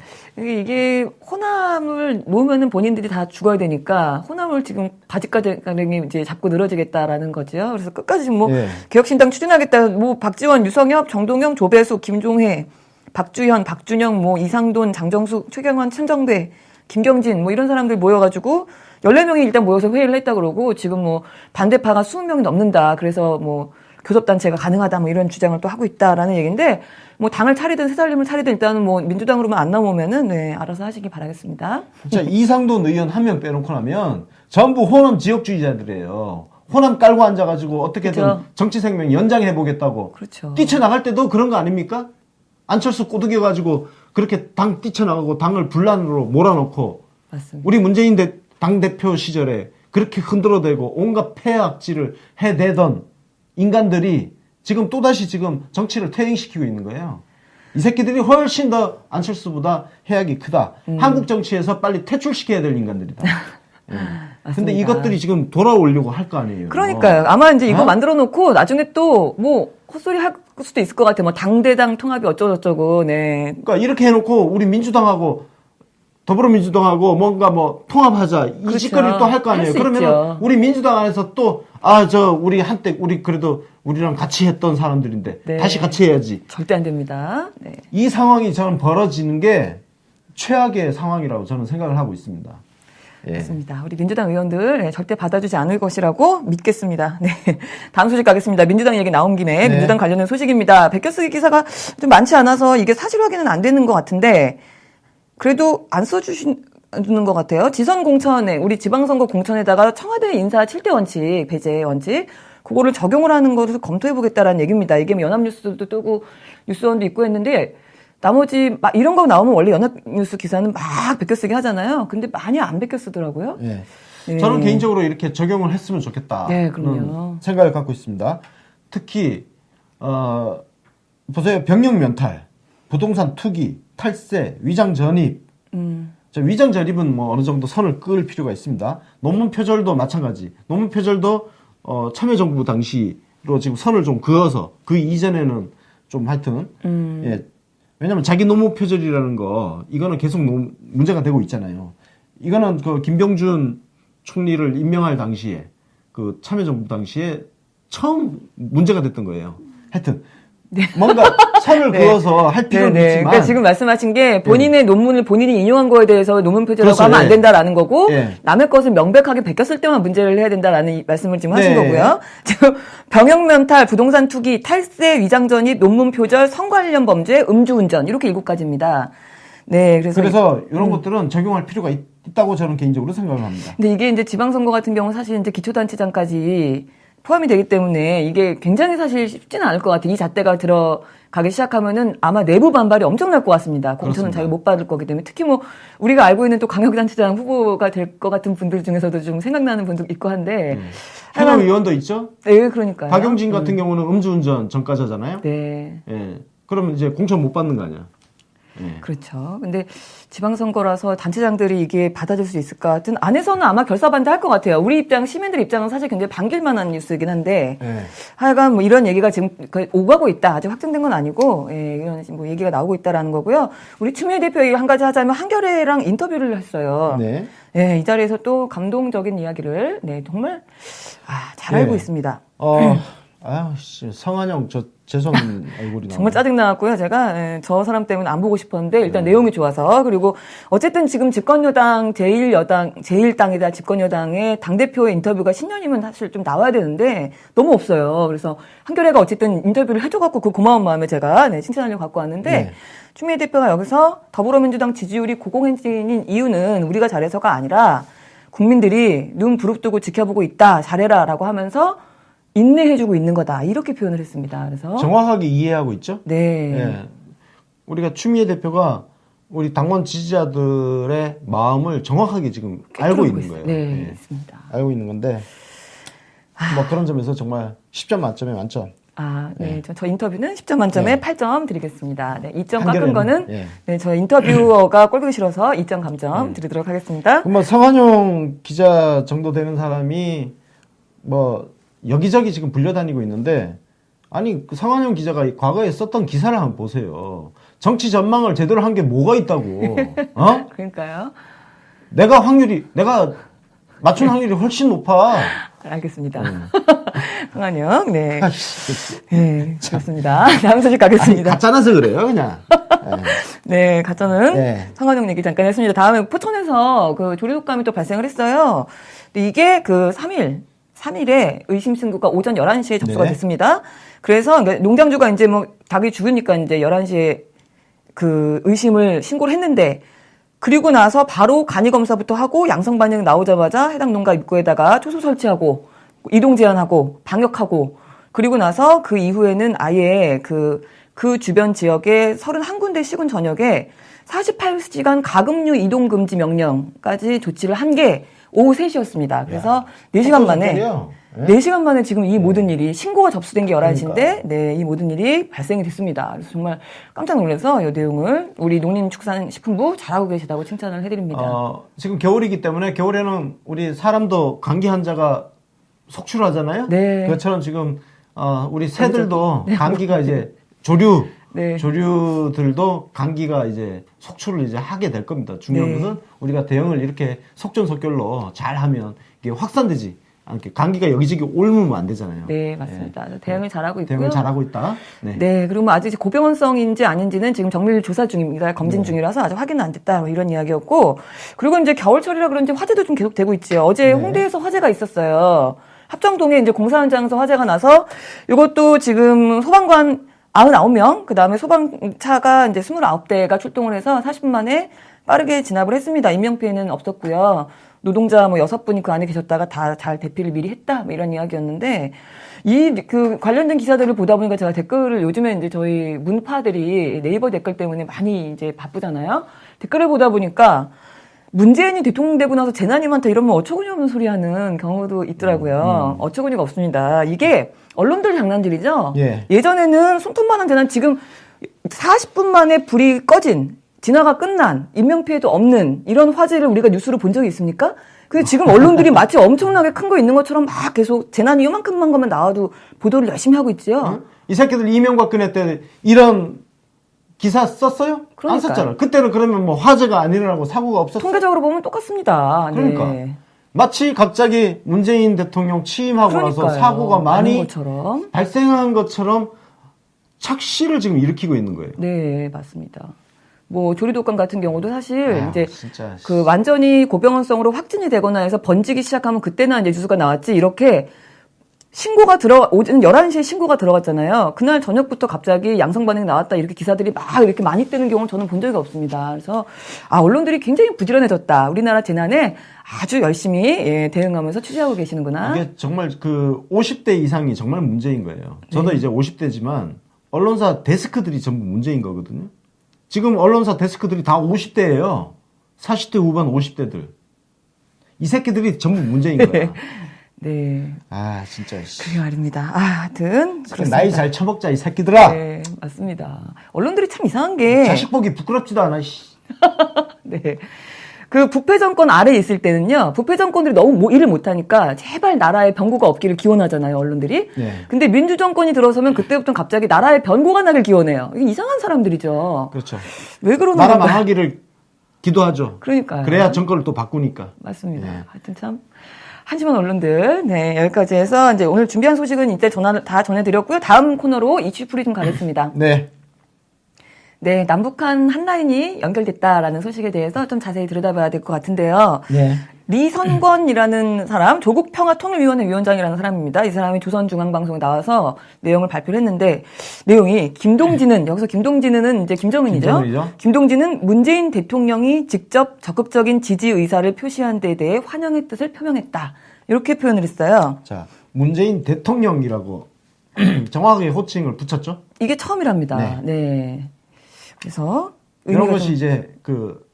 이게 호남을 놓으면은 본인들이 다 죽어야 되니까 호남을 지금 바지까지 이제 잡고 늘어지겠다라는 거죠. 그래서 끝까지 지금 뭐 예. 개혁신당 추진하겠다. 뭐 박지원, 유성엽, 정동영, 조배수, 김종회, 박주현, 박준영, 뭐 이상돈, 장정숙, 최경환, 천정배, 김경진 뭐 이런 사람들 모여가지고 14명이 일단 모여서 회의를 했다 그러고 지금 뭐 반대파가 20명이 넘는다. 그래서 뭐 교섭단체가 가능하다 뭐 이런 주장을 또 하고 있다라는 얘기인데 뭐 당을 차리든 새살림을 차리든 일단은 뭐 민주당으로만 안 나오면은 알아서 하시기 바라겠습니다. 자, 이상돈 의원 한 명 빼놓고 나면 전부 호남 지역주의자들이에요. 호남 깔고 앉아가지고 어떻게든 그렇죠. 정치 생명 연장해보겠다고. 그렇죠. 뛰쳐나갈 때도 그런 거 아닙니까? 안철수 꼬드겨가지고 그렇게 당 뛰쳐나가고 당을 분란으로 몰아넣고 맞습니다. 우리 문재인 당대표 시절에 그렇게 흔들어대고 온갖 폐악질을 해대던 인간들이 지금 또다시 지금 정치를 퇴행시키고 있는 거예요. 이 새끼들이 훨씬 더 안철수보다 해악이 크다. 한국 정치에서 빨리 퇴출시켜야 될 인간들이다. 예. 근데 이것들이 지금 돌아오려고 할 거 아니에요. 그러니까요. 아마 이제 이거 어? 만들어 놓고 나중에 또 뭐 헛소리 할 수도 있을 것 같아요. 뭐 당대당 통합이 어쩌고저쩌고. 네. 그러니까 이렇게 해놓고 우리 민주당하고 더불어민주당하고 뭔가 뭐 통합하자 이 그렇죠. 짓거리를 또 할 거 아니에요. 할수 그러면 있죠. 우리 민주당 안에서 또 우리 한때 우리 그래도 우리랑 같이 했던 사람들인데 네. 다시 같이 해야지. 절대 안 됩니다. 네. 이 상황이 저는 벌어지는 게 최악의 상황이라고 저는 생각을 하고 있습니다. 예. 맞습니다. 우리 민주당 의원들 절대 받아주지 않을 것이라고 믿겠습니다. 네. 다음 소식 가겠습니다. 민주당 얘기 나온 김에 네. 민주당 관련된 소식입니다. 베껴쓰기 기사가 좀 많지 않아서 이게 사실 확인은 안 되는 것 같은데 그래도 안 써주는 것 같아요. 지선 공천에 우리 지방선거 공천에다가 청와대 인사 7대 원칙 배제 원칙 그거를 적용을 하는 것을 검토해보겠다라는 얘기입니다. 이게 뭐 연합뉴스도 뜨고 뉴스원도 있고 했는데 나머지 막 이런 거 나오면 원래 연합뉴스 기사는 막 베껴쓰기 하잖아요. 근데 많이 안 베껴쓰더라고요. 예. 네. 저는 개인적으로 이렇게 적용을 했으면 좋겠다. 네, 그럼요. 생각을 갖고 있습니다. 특히 보세요. 병력 면탈, 부동산 투기, 탈세, 위장 전입. 자, 위장 전입은 뭐 어느 정도 선을 그을 필요가 있습니다. 논문 표절도 마찬가지. 논문 표절도 참여정부 당시로 지금 선을 좀 그어서 그 이전에는 좀 하여튼 예. 왜냐면 자기 논문 표절이라는 거 이거는 계속 문제가 되고 있잖아요. 이거는 그 김병준 총리를 임명할 당시에 그 참여정부 당시에 처음 문제가 됐던 거예요. 하여튼 뭔가 선을 네. 그어서 할 필요는 네네. 있지만 그러니까 지금 말씀하신 게 본인의 논문을 본인이 인용한 거에 대해서 논문 표절이라고 그렇죠. 하면 안 예. 된다라는 거고 예. 남의 것을 명백하게 베꼈을 때만 문제를 해야 된다라는 이 말씀을 지금 하신 네. 거고요. 지금 병역면탈, 부동산 투기, 탈세, 위장전입, 논문 표절, 선거 관련 범죄, 음주운전 이렇게 7가지입니다. 네, 그래서 이런 것들은 적용할 필요가 있다고 저는 개인적으로 생각을 합니다. 근데 이게 이제 지방선거 같은 경우 사실 이제 기초단체장까지 포함이 되기 때문에 이게 굉장히 사실 쉽지는 않을 것 같아요. 이 잣대가 들어가기 시작하면은 아마 내부 반발이 엄청날 것 같습니다. 공천은 그렇습니다. 자기 못 받을 거기 때문에 특히 뭐 우리가 알고 있는 또 광역단체장 후보가 될 것 같은 분들 중에서도 좀 생각나는 분도 있고 한데. 현역 의원도 있죠. 네, 그러니까요. 박용진 같은 경우는 음주운전 전과자잖아요. 네. 예. 그러면 이제 공천 못 받는 거 아니야. 예. 그렇죠. 근데 지방선거라서 단체장들이 이게 받아줄 수 있을까? 하여튼 안에서는 아마 결사반대할 것 같아요. 우리 입장, 시민들 입장은 사실 굉장히 반길만한 뉴스이긴 한데 예. 하여간 뭐 이런 얘기가 지금 오가고 있다. 아직 확정된 건 아니고 예, 이런 뭐 얘기가 나오고 있다라는 거고요. 우리 추미애 대표 한 가지 하자면 한겨레랑 인터뷰를 했어요. 네. 예, 이 자리에서 또 감동적인 이야기를 네, 정말 잘 알고 네. 있습니다. 아유, 씨, 성한영 저 재수없는 얼굴이 나오네. 정말 짜증나갖고요. 제가 저 사람 때문에 안 보고 싶었는데 일단 내용이 좋아서 그리고 어쨌든 지금 집권여당 제1당이다 집권여당의 당대표의 인터뷰가 신년이면 사실 좀 나와야 되는데 너무 없어요. 그래서 한겨레가 어쨌든 인터뷰를 해줘갖고 그 고마운 마음에 제가 칭찬하려고 갖고 왔는데 네. 추미애 대표가 여기서 더불어민주당 지지율이 고공행진인 이유는 우리가 잘해서가 아니라 국민들이 눈 부릅뜨고 지켜보고 있다. 잘해라라고 하면서 인내해주고 있는 거다. 이렇게 표현을 했습니다. 그래서 정확하게 이해하고 있죠? 네. 예. 우리가 추미애 대표가 우리 당원 지지자들의 마음을 정확하게 지금 알고 있는 거예요. 네, 예. 있습니다. 알고 있는 건데 뭐 그런 점에서 정말 10점 만점에 만점. 네. 저 인터뷰는 10점 만점에 네. 8점 드리겠습니다. 네, 2점 깎은 한겨레는, 거는 예. 네, 저 인터뷰어가 꼴보기 싫어서 2점 감점 드리도록 하겠습니다. 뭐 성한용 기자 정도 되는 사람이 뭐 여기저기 지금 불려다니고 있는데 아니 그 성한용 기자가 과거에 썼던 기사를 한번 보세요. 정치 전망을 제대로 한 게 뭐가 있다고? 어? 그러니까요. 내가 맞춘 확률이 훨씬 높아. 알겠습니다. 성한영, 네. 아이씨, 네, 그렇습니다. 다음 소식 가겠습니다. 가짜나서 그래요, 그냥. 네, 가짜는 네. 성한용 얘기 잠깐 했습니다. 다음에 포천에서 그 조류독감이 또 발생을 했어요. 근데 이게 그 3일에 의심 신고가 오전 11시에 접수가 네. 됐습니다. 그래서 농장주가 이제 뭐 닭이 죽으니까 이제 11시에 그 의심을 신고를 했는데 그리고 나서 바로 간이검사부터 하고 양성 반응 나오자마자 해당 농가 입구에다가 초소 설치하고 이동 제한하고 방역하고 그리고 나서 그 이후에는 아예 그 주변 지역에 31군데 시군 전역에 48시간 가금류 이동 금지 명령까지 조치를 한 게 오후 3시였습니다. 그래서 4시간 만에 네? 4시간 만에 지금 이 모든 일이 신고가 접수된 게 11시인데 네, 이 모든 일이 발생이 됐습니다. 그래서 정말 깜짝 놀라서 이 내용을 우리 농림축산식품부 잘하고 계시다고 칭찬을 해드립니다. 지금 겨울이기 때문에 겨울에는 우리 사람도 감기 환자가 속출하잖아요. 네. 그것처럼 지금 우리 새들도 감기가 이제 조류들도 감기가 이제 속출을 이제 하게 될 겁니다. 중요한 네. 것은 우리가 대응을 이렇게 속전속결로 잘 하면 이게 확산되지 않게 감기가 여기저기 옮으면 안 되잖아요. 네, 맞습니다. 대응을 잘하고 있고요. 대응을 잘하고 있다. 네, 그리고 뭐 아직 고병원성인지 아닌지는 지금 정밀 조사 중입니다. 검진 중이라서 아직 확인은 안 됐다. 뭐 이런 이야기였고, 그리고 이제 겨울철이라 그런지 화재도 좀 계속 되고 있지요. 어제 홍대에서 화재가 있었어요. 합정동에 이제 공사 현장에서 화재가 나서 이것도 지금 소방관 99명, 그 다음에 소방차가 이제 29대가 출동을 해서 40분 만에 빠르게 진압을 했습니다. 인명피해는 없었고요. 노동자 뭐 6분이 그 안에 계셨다가 다 잘 대피를 미리 했다. 뭐 이런 이야기였는데, 관련된 기사들을 보다 보니까 제가 댓글을 요즘에 이제 저희 문파들이 네이버 댓글 때문에 많이 이제 바쁘잖아요. 댓글을 보다 보니까 문재인이 대통령 되고 나서 재난이 많다 이러면 어처구니 없는 소리 하는 경우도 있더라고요. 어처구니가 없습니다. 이게 언론들 장난질이죠? 예. 예전에는 손톱만한 재난 지금 40분 만에 불이 꺼진 진화가 끝난 인명피해도 없는 이런 화재를 우리가 뉴스로 본 적이 있습니까? 근데 지금 언론들이 마치 엄청나게 큰 거 있는 것처럼 막 계속 재난이 요만큼만 거면 나와도 보도를 열심히 하고 있지요. 이 새끼들 이명박근혜 때 이런 기사 썼어요? 그러니까요. 안 썼잖아. 그때는 그러면 뭐 화재가 안 일어나고 사고가 없었어. 통계적으로 보면 똑같습니다. 그러니까. 네. 마치 갑자기 문재인 대통령 취임하고 나서 그러니까요. 사고가 많이 많은 것처럼. 발생한 것처럼 착시를 지금 일으키고 있는 거예요. 네, 맞습니다. 뭐 조리독감 같은 경우도 사실 이제 진짜. 그 완전히 고병원성으로 확진이 되거나 해서 번지기 시작하면 그때나 이제 뉴스가 나왔지. 이렇게 신고가 오전 11시에 신고가 들어갔잖아요. 그날 저녁부터 갑자기 양성 반응이 나왔다. 이렇게 기사들이 막 이렇게 많이 뜨는 경우는 저는 본 적이 없습니다. 그래서 언론들이 굉장히 부지런해졌다. 우리나라 재난에 아주 열심히 대응하면서 취재하고 계시는구나. 이게 정말 그 50대 이상이 정말 문제인 거예요. 저도 이제 50대지만 언론사 데스크들이 전부 문제인 거거든요. 지금 언론사 데스크들이 다 50대예요. 40대 후반 50대들. 이 새끼들이 전부 문제인 거야. 네. 진짜. 그게 말입니다. 하여튼 그렇습니다. 나이 잘 처먹자 이 새끼들아. 네, 맞습니다. 언론들이 참 이상한 게 자식 보기 부끄럽지도 않아. 네. 그 부패 정권 아래에 있을 때는요, 부패 정권들이 너무 일을 못하니까 제발 나라에 변고가 없기를 기원하잖아요, 언론들이. 네. 근데 민주 정권이 들어서면 그때부터 갑자기 나라에 변고가 나길 기원해요. 이게 이상한 사람들이죠. 그렇죠. 왜 그러는 나라 건가요? 망하기를 기도하죠. 그러니까요. 그래야 정권을 또 바꾸니까. 맞습니다. 네. 하여튼 참. 한심한 언론들. 네, 여기까지 해서 이제 오늘 준비한 소식은 이제 다 전해드렸고요. 다음 코너로 이슈풀이 좀 가겠습니다. 네. 네, 남북한 한 라인이 연결됐다라는 소식에 대해서 좀 자세히 들여다봐야 될 것 같은데요. 네. 리선권이라는 사람, 조국평화통일위원회 위원장이라는 사람입니다. 이 사람이 조선중앙방송에 나와서 내용을 발표를 했는데, 내용이 여기서 김동진은 이제 김정은이죠. 김동진은 문재인 대통령이 직접 적극적인 지지 의사를 표시한 데에 대해 환영의 뜻을 표명했다. 이렇게 표현을 했어요. 자, 문재인 대통령이라고 정확하게 호칭을 붙였죠? 이게 처음이랍니다. 네. 네. 그래서 이런 것이 이제 그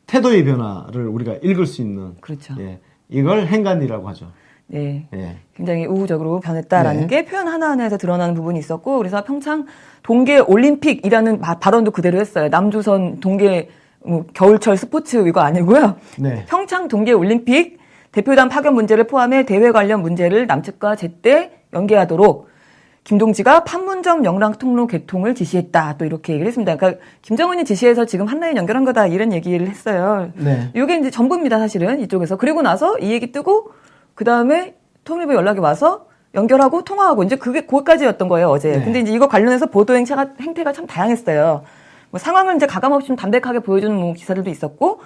태도의 변화를 우리가 읽을 수 있는. 그렇죠. 예, 이걸 행간이라고 하죠. 네. 예. 굉장히 우호적으로 변했다라는 네. 게 표현 하나하나에서 드러나는 부분이 있었고, 그래서 평창 동계 올림픽이라는 발언도 그대로 했어요. 남조선 동계 겨울철 스포츠 이거 아니고요. 네. 평창 동계 올림픽 대표단 파견 문제를 포함해 대회 관련 문제를 남측과 제때 연계하도록 김동지가 판문점 영랑 통로 개통을 지시했다. 또 이렇게 얘기를 했습니다. 그러니까 김정은이 지시해서 지금 한라인 연결한 거다. 이런 얘기를 했어요. 네. 이게 이제 전부입니다. 사실은 이쪽에서. 그리고 나서 이 얘기 뜨고 그 다음에 통일부 연락이 와서 연결하고 통화하고 이제 그게 거기까지였던 거예요, 어제. 네. 근데 이제 이거 관련해서 보도 행태가 참 다양했어요. 뭐 상황을 이제 가감없이 좀 담백하게 보여주는 뭐 기사들도 있었고,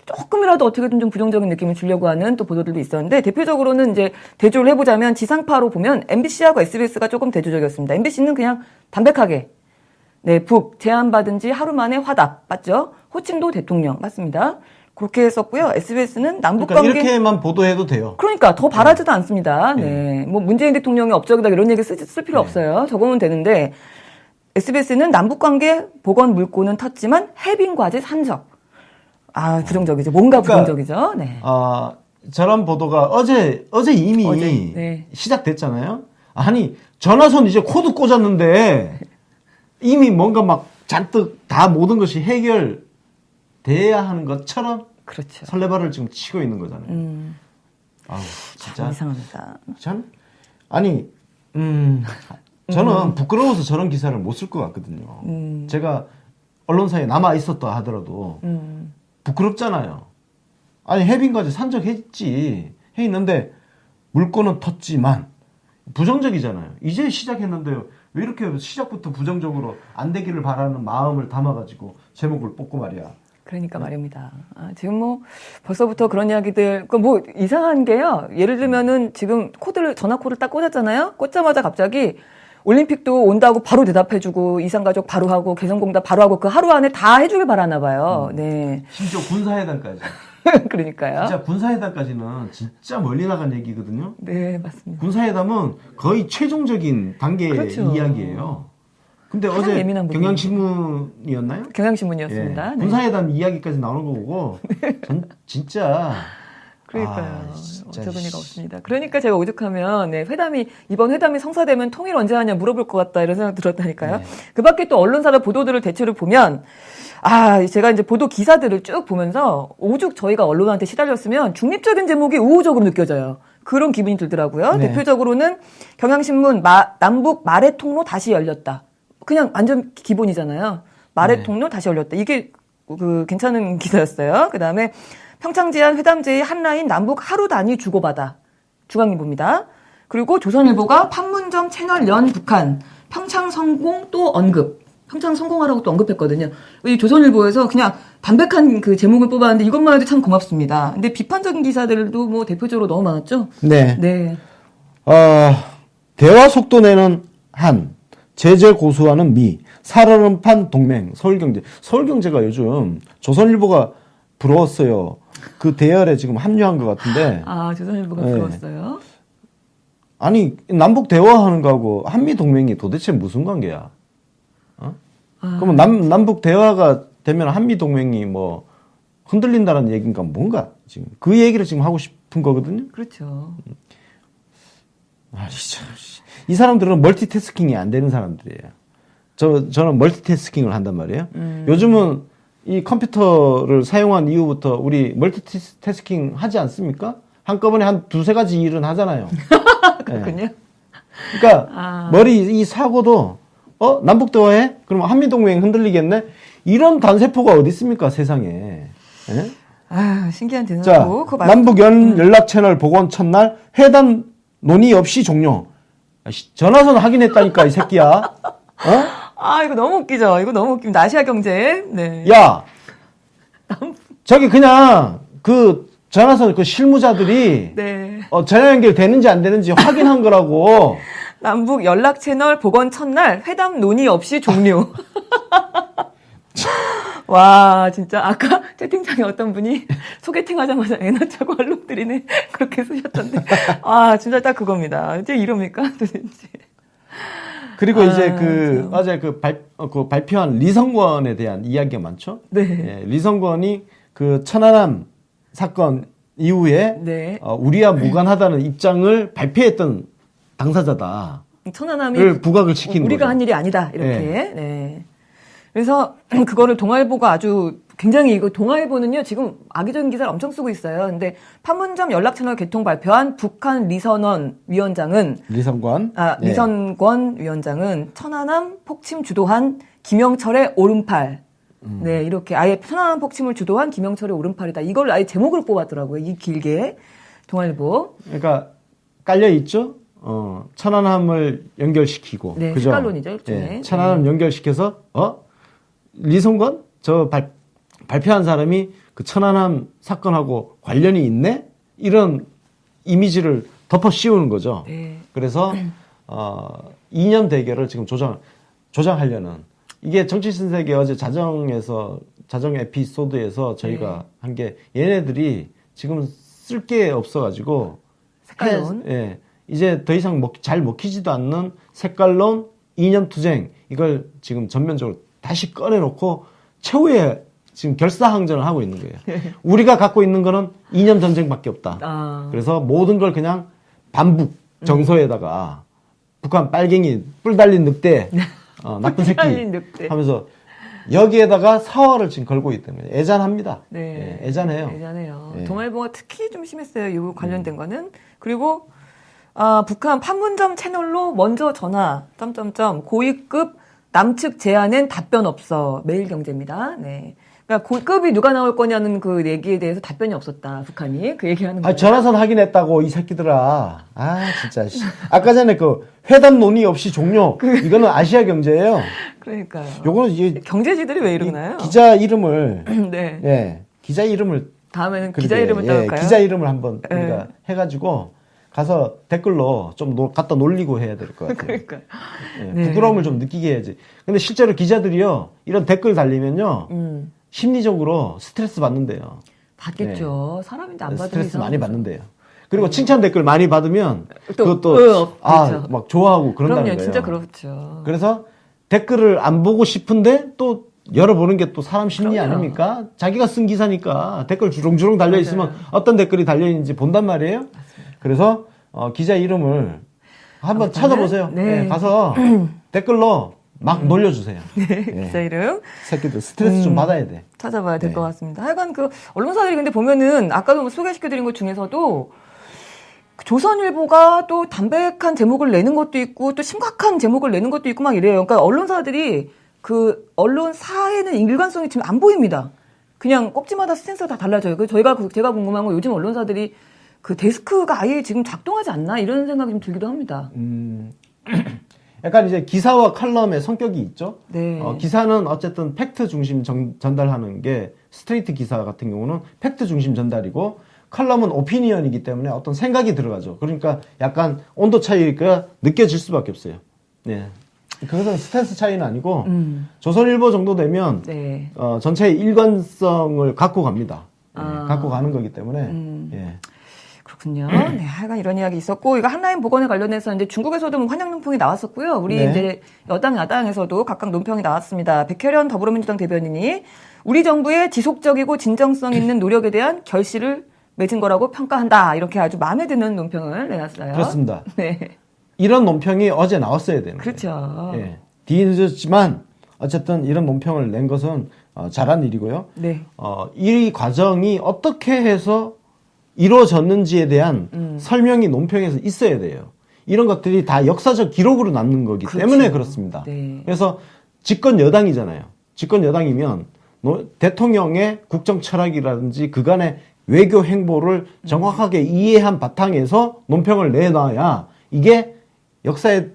조금이라도 어떻게든 좀 부정적인 느낌을 주려고 하는 또 보도들도 있었는데, 대표적으로는 이제 대조를 해보자면 지상파로 보면 MBC하고 SBS가 조금 대조적이었습니다. MBC는 그냥 담백하게, 네, 제안받은 지 하루 만에 화답, 맞죠? 호칭도 대통령, 맞습니다. 그렇게 했었고요. SBS는 남북관계. 그러니까 이렇게만 보도해도 돼요. 그러니까 더 바라지도 않습니다. 네. 뭐 문재인 대통령이 업적이다 이런 얘기 쓸 필요 없어요. 적으면 되는데, SBS는 남북관계 복원 물꼬는 텄지만 해빙 과제 산적. 부정적이죠. 뭔가 부정적이죠. 네. 저런 보도가 어제 이미 네. 시작됐잖아요. 아니, 전화선 이제 코드 꽂았는데 이미 뭔가 막 잔뜩 다 모든 것이 해결돼야 하는 것처럼 그렇죠. 설레발을 지금 치고 있는 거잖아요. 진짜 이상합니다. 저는 부끄러워서 저런 기사를 못 쓸 것 같거든요. 제가 언론사에 남아 있었다 하더라도 부끄럽잖아요. 아니, 해빙까지 산적했지. 해 있는데 물꼬는 텄지만 부정적이잖아요. 이제 시작했는데 왜 이렇게 시작부터 부정적으로 안 되기를 바라는 마음을 담아가지고 제목을 뽑고 말이야. 그러니까 말입니다. 지금 뭐 벌써부터 그런 이야기들, 뭐 이상한 게요. 예를 들면은 지금 전화 코드를 딱 꽂았잖아요. 꽂자마자 갑자기 올림픽도 온다고 바로 대답해주고 이산가족 바로 하고 개성공단 바로 하고 그 하루 안에 다 해주길 바라나 봐요. 네. 심지어 군사회담까지. 그러니까요. 진짜 군사회담까지는 진짜 멀리 나간 얘기거든요. 네, 맞습니다. 군사회담은 거의 최종적인 단계의 그렇죠. 이야기예요. 근데 가장 어제 예민한 부분이죠. 경향신문이었나요? 경향신문이었습니다. 예. 네. 군사회담 이야기까지 나오는 거 보고 진짜 그러니까요. 진짜 어처구니가 없습니다. 그러니까 제가 오죽하면 이번 회담이 성사되면 통일 언제 하냐 물어볼 것 같다 이런 생각 들었다니까요. 네. 그 밖에 또 언론사들 보도들을 대체로 보면 제가 이제 보도 기사들을 쭉 보면서 오죽 저희가 언론한테 시달렸으면 중립적인 제목이 우호적으로 느껴져요. 그런 기분이 들더라고요. 네. 대표적으로는 경향신문 남북 말의 통로 다시 열렸다. 그냥 완전 기본이잖아요. 말의 네. 통로 다시 열렸다. 이게 그 괜찮은 기사였어요. 그다음에 평창 제안 회담 제의 한라인 남북 하루 단위 주고받아. 중앙일보입니다. 그리고 조선일보가 판문점 채널 연 북한 평창 성공 또 언급. 평창 성공하라고 또 언급했거든요. 이 조선일보에서 그냥 담백한 그 제목을 뽑았는데 이것만 해도 참 고맙습니다. 근데 비판적인 기사들도 뭐 대표적으로 너무 많았죠? 네. 네. 대화 속도 내는 한, 제재 고수하는 미, 살얼음판 동맹, 서울경제. 서울경제가 요즘 조선일보가 부러웠어요. 그 대열에 지금 합류한 것 같은데. 아, 조선일보가 네. 부러웠어요. 아니, 남북 대화하는 거하고 한미 동맹이 도대체 무슨 관계야? 그러면 남북 대화가 되면 한미 동맹이 뭐 흔들린다는 얘기인가 뭔가 지금 그 얘기를 지금 하고 싶은 거거든요. 그렇죠. 아, 진짜. 이 사람들은 멀티태스킹이 안 되는 사람들이에요. 저는 멀티태스킹을 한단 말이에요. 요즘은 이 컴퓨터를 사용한 이후부터 우리 멀티태스킹 하지 않습니까? 한꺼번에 한 두세 가지 일은 하잖아요. 그렇군요. 네. 그러니까 머리 이 사고도 남북 대화해? 그럼 한미 동맹 흔들리겠네? 이런 단세포가 어디 있습니까, 세상에? 예? 아, 신기한 자, 대단하고. 남북 연락 채널 복원 첫날 회담 논의 없이 종료. 전화선 확인했다니까, 이 새끼야. 아, 이거 너무 웃기죠? 이거 너무 웃깁니다. 아시아 경제. 네. 야! 저기 그냥 그 전화선 그 실무자들이 네. 전화 연결 되는지 안 되는지 확인한 거라고. 남북 연락 채널 복원 첫날 회담 논의 없이 종료. 와, 진짜 아까 채팅창에 어떤 분이 소개팅 하자마자 애나 차고 얼룩들이네 그렇게 쓰셨던데. 아, 진짜 딱 그겁니다. 이제 이럽니까 도대체. 그리고 이제 참. 어제 그 발표한 리성권에 대한 이야기가 많죠. 네. 예, 리성권이 그 천안함 사건 이후에 네. 우리와 무관하다는 입장을 발표했던 당사자다. 천안함이 부각을 시킨 우리가 거죠. 한 일이 아니다 이렇게. 네. 그래서 그거를 동아일보가 아주 굉장히 이거 동아일보는요 지금 악의적인 기사를 엄청 쓰고 있어요. 근데 판문점 연락채널 개통 발표한 북한 리선권 위원장은 리선권 위원장은 천안함 폭침 주도한 김영철의 오른팔. 네, 이렇게 아예 천안함 폭침을 주도한 김영철의 오른팔이다. 이걸 아예 제목을 뽑았더라고요. 이 길게 동아일보. 그러니까 깔려 있죠. 천안함을 연결시키고, 네, 그죠? 색깔론이죠, 일종의. 예, 천안함 연결시켜서 리성권 발표한 사람이 그 천안함 사건하고 관련이 있네? 이런 이미지를 덮어 씌우는 거죠. 네. 그래서 이념 대결을 지금 조장하려는 이게 정치신세계 어제 자정 에피소드에서 저희가 한 게 얘네들이 지금 쓸 게 없어가지고 색깔론. 예, 이제 더 이상 잘 먹히지도 않는 색깔론 이념투쟁 이걸 지금 전면적으로 다시 꺼내놓고 최후의 지금 결사항전을 하고 있는 거예요. 우리가 갖고 있는 거는 이념 전쟁밖에 없다. 그래서 모든 걸 그냥 반북 정서에다가 북한 빨갱이 뿔 달린 늑대 나쁜 새끼 하면서 여기에다가 사활을 지금 걸고 있다는 거예요. 애잔합니다. 네. 예, 애잔해요. 애잔해요. 예. 동아일보가 특히 좀 심했어요. 이 관련된 거는. 그리고 북한 판문점 채널로 먼저 전화 고위급 남측 제안엔 답변 없어. 매일경제입니다. 네. 그러니까 고급이 누가 나올 거냐는 그 얘기에 대해서 답변이 없었다. 북한이 그 얘기하는 거예요. 전화선 확인했다고 이 새끼들아. 진짜. 아까 전에 그 회담 논의 없이 종료. 이거는 아시아 경제예요. 그러니까요. 요거는 이제 경제지들이 왜 이러나요? 기자 이름을 네. 예, 기자 이름을 다음에는 기자 이름을 따올까요? 기자 이름을 한번 우리가 해가지고 가서 댓글로 좀 갖다 놀리고 해야 될 것 같아요. 그러니까. 예, 네. 부끄러움을 좀 느끼게 해야지. 근데 실제로 기자들이요 이런 댓글 달리면요 심리적으로 스트레스 받는데요. 받겠죠. 사람인데 안 받으면 스트레스 많이 이상하죠. 받는데요. 그리고 칭찬 댓글 많이 받으면 또, 그것도 그렇죠. 막 좋아하고 그런다는 그럼요, 거예요. 진짜 그렇죠. 그래서 댓글을 안 보고 싶은데 또 열어보는 게 또 사람 심리 그럼요. 아닙니까? 자기가 쓴 기사니까 댓글 주렁주렁 달려있으면 어떤 댓글이 달려있는지 본단 말이에요. 맞습니다. 그래서 기자 이름을 한번 찾아보세요. 네. 가서 댓글로 막 놀려주세요. 네, 기자 이름. 새끼들 스트레스 좀 받아야 돼. 찾아봐야 될 것 같습니다. 하여간 그 언론사들이 근데 보면은 아까도 소개시켜드린 것 중에서도 조선일보가 또 담백한 제목을 내는 것도 있고 또 심각한 제목을 내는 것도 있고 막 이래요. 그러니까 언론사들이 그 언론사에는 일관성이 지금 안 보입니다. 그냥 꼭지마다 스탠스가 다 달라져요. 그 제가 궁금한 건 요즘 언론사들이 그 데스크가 아예 지금 작동하지 않나 이런 생각이 좀 들기도 합니다. 약간 이제 기사와 칼럼의 성격이 있죠. 네. 기사는 어쨌든 팩트 중심 전달하는 게 스트레이트 기사 같은 경우는 팩트 중심 전달이고 칼럼은 오피니언이기 때문에 어떤 생각이 들어가죠. 그러니까 약간 온도 차이가 느껴질 수밖에 없어요. 네. 그것은 스탠스 차이는 아니고 조선일보 정도 되면 네. 전체의 일관성을 갖고 갑니다. 예, 아. 갖고 가는 거기 때문에 예. 그렇군요. 네, 하여간 이런 이야기 있었고, 이거 한라인 복원에 관련해서 이제 중국에서도 뭐 환영 논평이 나왔었고요. 우리 네. 이제 여당, 야당에서도 각각 논평이 나왔습니다. 백혜련 더불어민주당 대변인이 우리 정부의 지속적이고 진정성 있는 노력에 대한 결실을 맺은 거라고 평가한다. 이렇게 아주 마음에 드는 논평을 내놨어요. 그렇습니다. 네. 이런 논평이 어제 나왔어야 되는 거예요. 그렇죠. 예. 뒤늦었지만 어쨌든 이런 논평을 낸 것은 잘한 일이고요. 네. 이 과정이 어떻게 해서 이루어졌는지에 대한 설명이 논평에서 있어야 돼요. 이런 것들이 다 역사적 기록으로 남는 거기 그렇죠. 때문에 그렇습니다. 네. 그래서 집권 여당이잖아요. 집권 여당이면 대통령의 국정 철학이라든지 그간의 외교 행보를 정확하게 이해한 바탕에서 논평을 내놔야 이게 역사의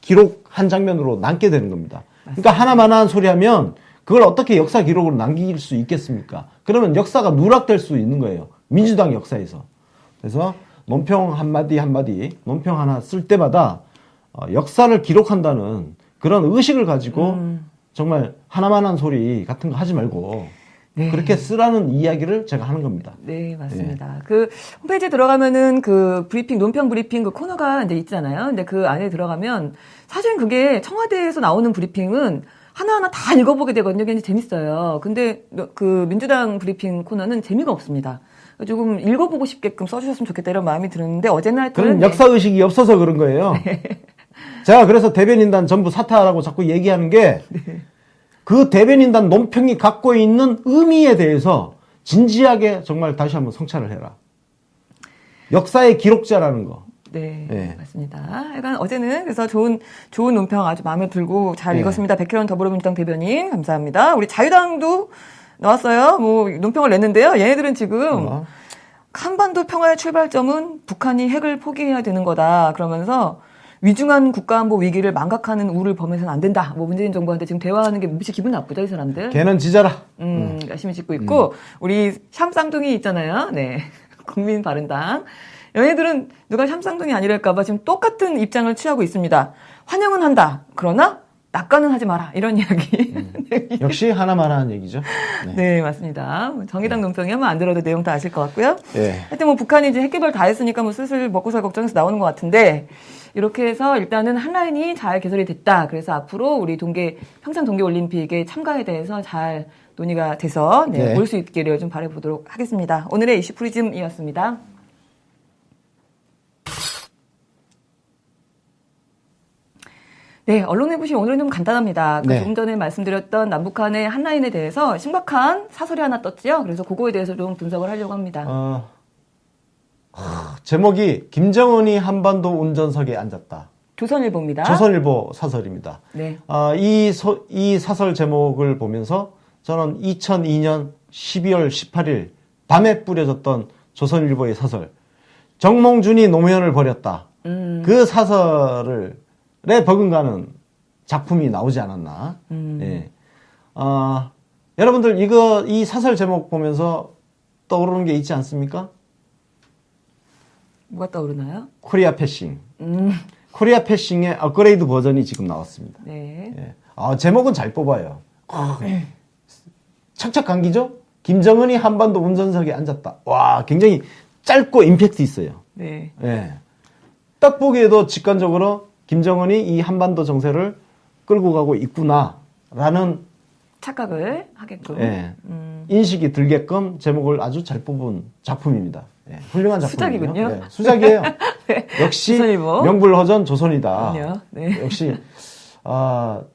기록 한 장면으로 남게 되는 겁니다. 그러니까 하나만한 소리 하면 그걸 어떻게 역사 기록으로 남길 수 있겠습니까? 그러면 역사가 누락될 수 있는 거예요. 민주당 역사에서. 그래서 논평 한마디 한마디, 논평 하나 쓸 때마다 역사를 기록한다는 그런 의식을 가지고 정말 하나만한 소리 같은 거 하지 말고 네. 그렇게 쓰라는 이야기를 제가 하는 겁니다. 네, 맞습니다. 그 홈페이지에 들어가면은 그 브리핑, 논평 브리핑 그 코너가 이제 있잖아요. 근데 그 안에 들어가면 사실 그게 청와대에서 나오는 브리핑은 하나하나 다 읽어보게 되거든요. 굉장히 재밌어요. 근데 그 민주당 브리핑 코너는 재미가 없습니다. 조금 읽어보고 싶게끔 써주셨으면 좋겠다 이런 마음이 들었는데 어제는 하여튼 그런 역사의식이 없어서 그런 거예요. 제가 그래서 대변인단 전부 사퇴하라고 자꾸 얘기하는 게 그 대변인단 논평이 갖고 있는 의미에 대해서 진지하게 정말 다시 한번 성찰을 해라. 역사의 기록자라는 거. 네, 네. 맞습니다. 약간 어제는 그래서 좋은 논평 아주 마음에 들고 잘 네. 읽었습니다. 백혜련 더불어민주당 대변인 감사합니다. 우리 자유당도 나왔어요. 뭐 논평을 냈는데요. 얘네들은 지금 한반도 평화의 출발점은 북한이 핵을 포기해야 되는 거다. 그러면서 위중한 국가안보 위기를 망각하는 우를 범해서는 안 된다. 뭐 문재인 정부한테 지금 대화하는 게 몹시 기분 나쁘죠, 이 사람들. 걔는 지져라. 열심히 짓고 있고 우리 샴쌍둥이 있잖아요. 네, 국민바른당. 얘네들은 누가 샴쌍둥이 아니랄까봐 지금 똑같은 입장을 취하고 있습니다. 환영은 한다. 그러나 낙관은 하지 마라. 이런 이야기. 네. 역시 하나만한 얘기죠. 네. 네, 맞습니다. 정의당 논평이 하면 안 들어도 내용 다 아실 것 같고요. 네. 하여튼 뭐 북한이 이제 핵개발 다 했으니까 뭐 슬슬 먹고 살 걱정해서 나오는 것 같은데 이렇게 해서 일단은 한라인이 잘 개설이 됐다. 그래서 앞으로 우리 평창 동계올림픽의 참가에 대해서 잘 논의가 돼서 네. 볼 수 있기를 좀 바라보도록 하겠습니다. 오늘의 이슈 프리즘이었습니다. 네, 언론의 부실 오늘은 좀 간단합니다. 네. 조금 전에 말씀드렸던 남북한의 한라인에 대해서 심각한 사설이 하나 떴지요. 그래서 그거에 대해서 좀 분석을 하려고 합니다. 제목이 김정은이 한반도 운전석에 앉았다. 조선일보입니다. 조선일보 사설입니다. 네. 이 사설 제목을 보면서 저는 2002년 12월 18일 밤에 뿌려졌던 조선일보의 사설 정몽준이 노무현을 버렸다. 그 사설에 버금가는 작품이 나오지 않았나. 예. 여러분들 이 사설 제목 보면서 떠오르는 게 있지 않습니까? 뭐가 떠오르나요? 코리아 패싱. 코리아 패싱의 업그레이드 버전이 지금 나왔습니다. 네. 예. 제목은 잘 뽑아요. 착착 감기죠? 김정은이 한반도 운전석에 앉았다. 와, 굉장히 짧고 임팩트 있어요. 네. 예. 딱 보기에도 직관적으로 김정은이 이 한반도 정세를 끌고 가고 있구나라는 착각을 하게끔. 예. 인식이 들게끔 제목을 아주 잘 뽑은 작품입니다. 예. 훌륭한 작품이에요. 수작이군요. 예. 수작이에요. 네. 역시 조선일보. 명불허전 조선이다. 그럼요. 네. 역시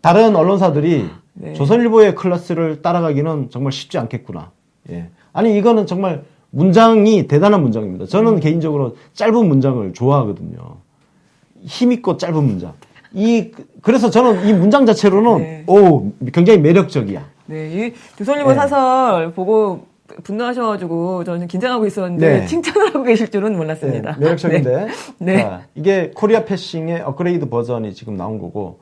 다른 언론사들이 네. 조선일보의 클래스를 따라가기는 정말 쉽지 않겠구나. 예. 아니 이거는 정말 문장이 대단한 문장입니다. 저는 개인적으로 짧은 문장을 좋아하거든요. 힘있고 짧은 문장. 그래서 저는 이 문장 자체로는 네. 굉장히 매력적이야. 네, 이 조선일보 네. 사설 보고 분노하셔가지고 저는 긴장하고 있었는데 네. 칭찬을 하고 계실 줄은 몰랐습니다. 네, 매력적인데. 네. 자, 이게 코리아 패싱의 업그레이드 버전이 지금 나온 거고,